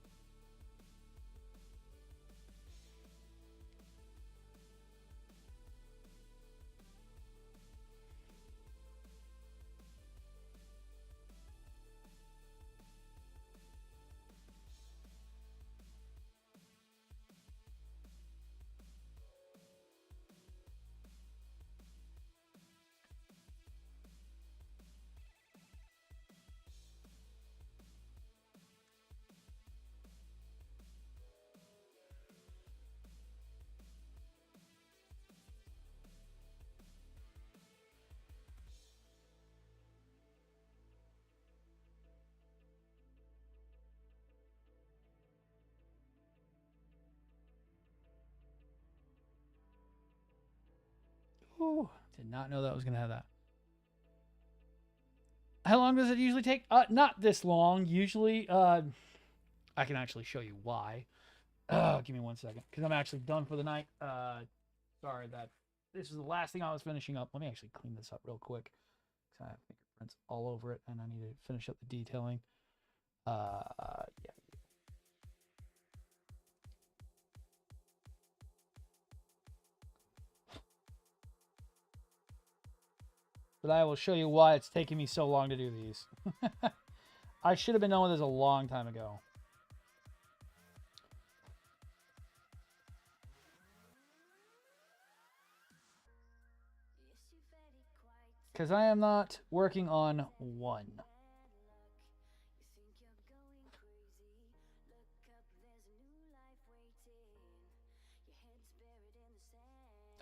Ooh, did not know that was going to have that. How long does it usually take? Not this long. Usually, I can actually show you why. Give me 1 second, because I'm actually done for the night. Sorry that this is the last thing I was finishing up. Let me actually clean this up real quick, because I have fingerprints all over it, and I need to finish up the detailing. Yeah. But I will show you why it's taking me so long to do these. I should have been done with this a long time ago. Because I am not working on one.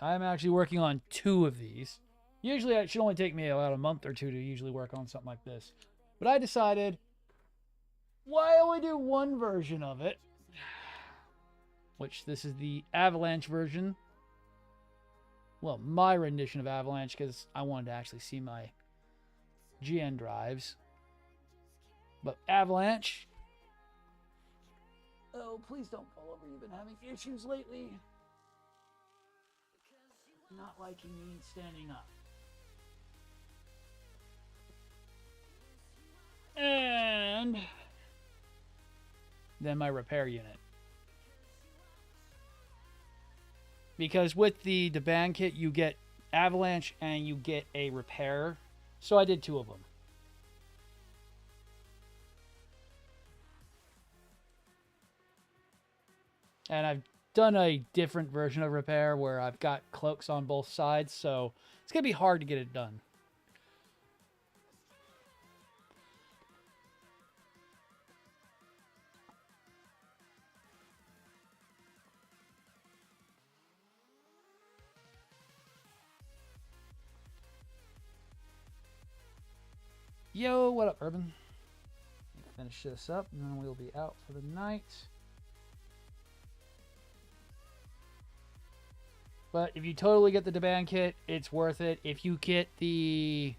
I'm actually working on 2 of these. Usually it should only take me about a month or 2 to usually work on something like this. But I decided, why only do one version of it? Which this is the Avalanche version. Well, my rendition of Avalanche, because I wanted to actually see my GN drives. But Avalanche. Oh, please don't fall over. You've been having issues lately. Not liking me standing up. And then my repair unit. Because with the Deban kit, you get Avalanche and you get a repair. So I did 2 of them. And I've done a different version of repair where I've got cloaks on both sides. So it's going to be hard to get it done. Yo, what up, Urban? Finish this up, and then we'll be out for the night. But if you totally get the Deban kit, it's worth it. If you get the...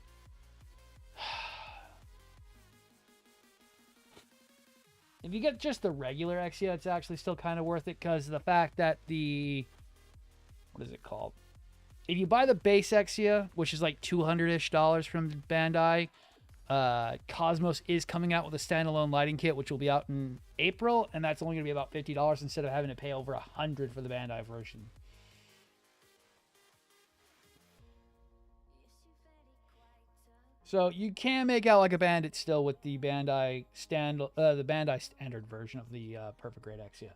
If you get just the regular exia, it's actually still kind of worth it, because the fact that the... What is it called? If you buy the base exia, which is like $200-ish from Bandai... Cosmos is coming out with a standalone lighting kit, which will be out in April, and that's only going to be about $50 instead of having to pay over $100 for the Bandai version. So you can make out like a bandit still with the Bandai standard version of the Perfect Grade Exia.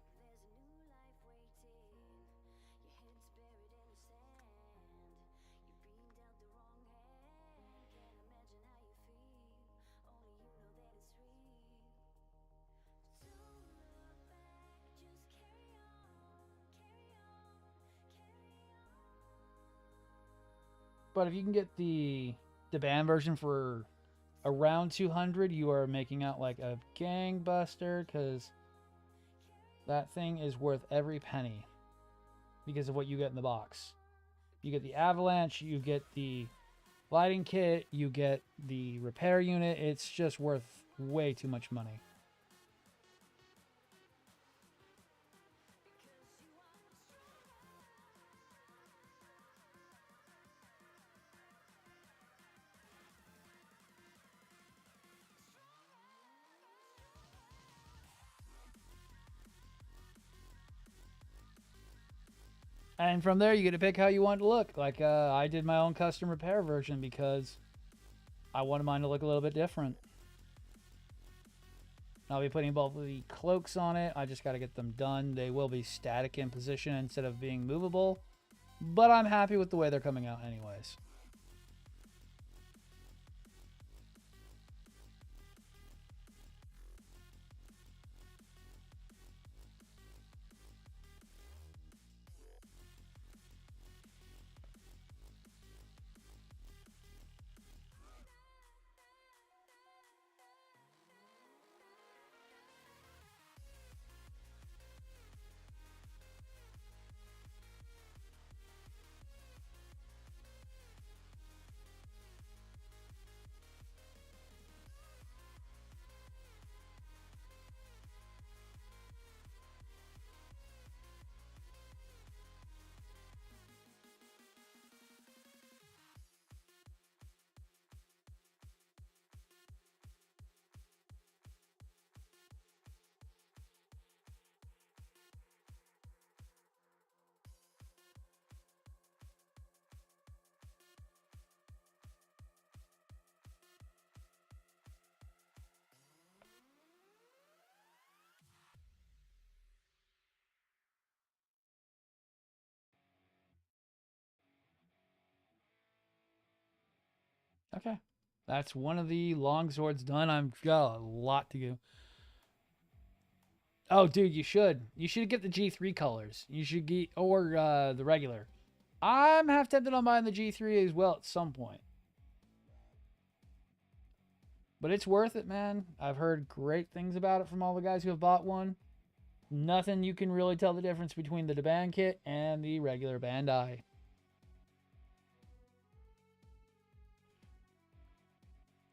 But if you can get the Deban version for around 200, you are making out like a gangbuster, because that thing is worth every penny because of what you get in the box. You get the avalanche, you get the lighting kit, you get the repair unit. It's just worth way too much money. And from there, you get to pick how you want it to look. Like, I did my own custom repair version because I wanted mine to look a little bit different. I'll be putting both of the cloaks on it. I just got to get them done. They will be static in position instead of being movable. But I'm happy with the way they're coming out anyways. Okay. That's one of the long swords done. I've got a lot to do. Oh, dude, you should. You should get the G3 colors. You should get, or the regular. I'm half tempted on buying the G3 as well at some point. But it's worth it, man. I've heard great things about it from all the guys who have bought one. Nothing you can really tell the difference between the Daban kit and the regular Bandai.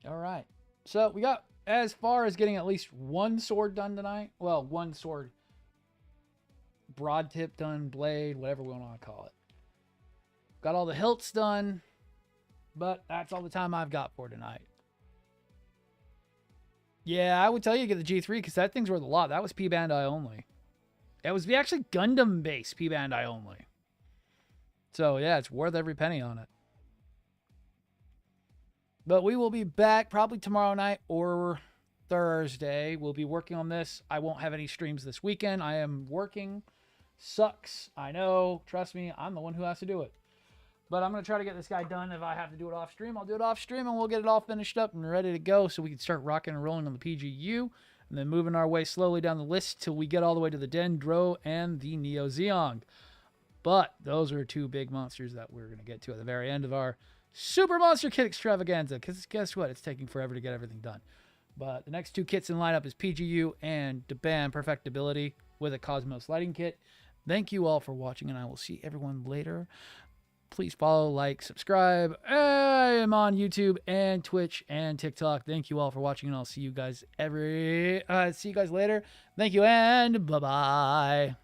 All right. So we got as far as getting at least one sword done tonight. Well, one sword. Broad tip done, blade, whatever we want to call it. Got all the hilts done. But that's all the time I've got for tonight. Yeah, I would tell you to get the G3 because that thing's worth a lot. That was P Bandai only. It was actually Gundam based P Bandai only. So yeah, it's worth every penny on it. But we will be back probably tomorrow night or Thursday. We'll be working on this. I won't have any streams this weekend. I am working. Sucks. I know. Trust me, I'm the one who has to do it. But I'm going to try to get this guy done. If I have to do it off stream, I'll do it off stream and we'll get it all finished up and ready to go so we can start rocking and rolling on the PGU and then moving our way slowly down the list till we get all the way to the Dendro and the Neo Zeong. But those are two big monsters that we're going to get to at the very end of our Super Monster Kit Extravaganza, because guess what? It's taking forever to get everything done. But the next two kits in lineup is PGU and Daban Perfectibility with a Cosmos Lighting Kit. Thank you all for watching, and I will see everyone later. Please follow, like, subscribe. I am on YouTube and Twitch and TikTok. Thank you all for watching, and I'll see you guys later. Thank you, and bye-bye.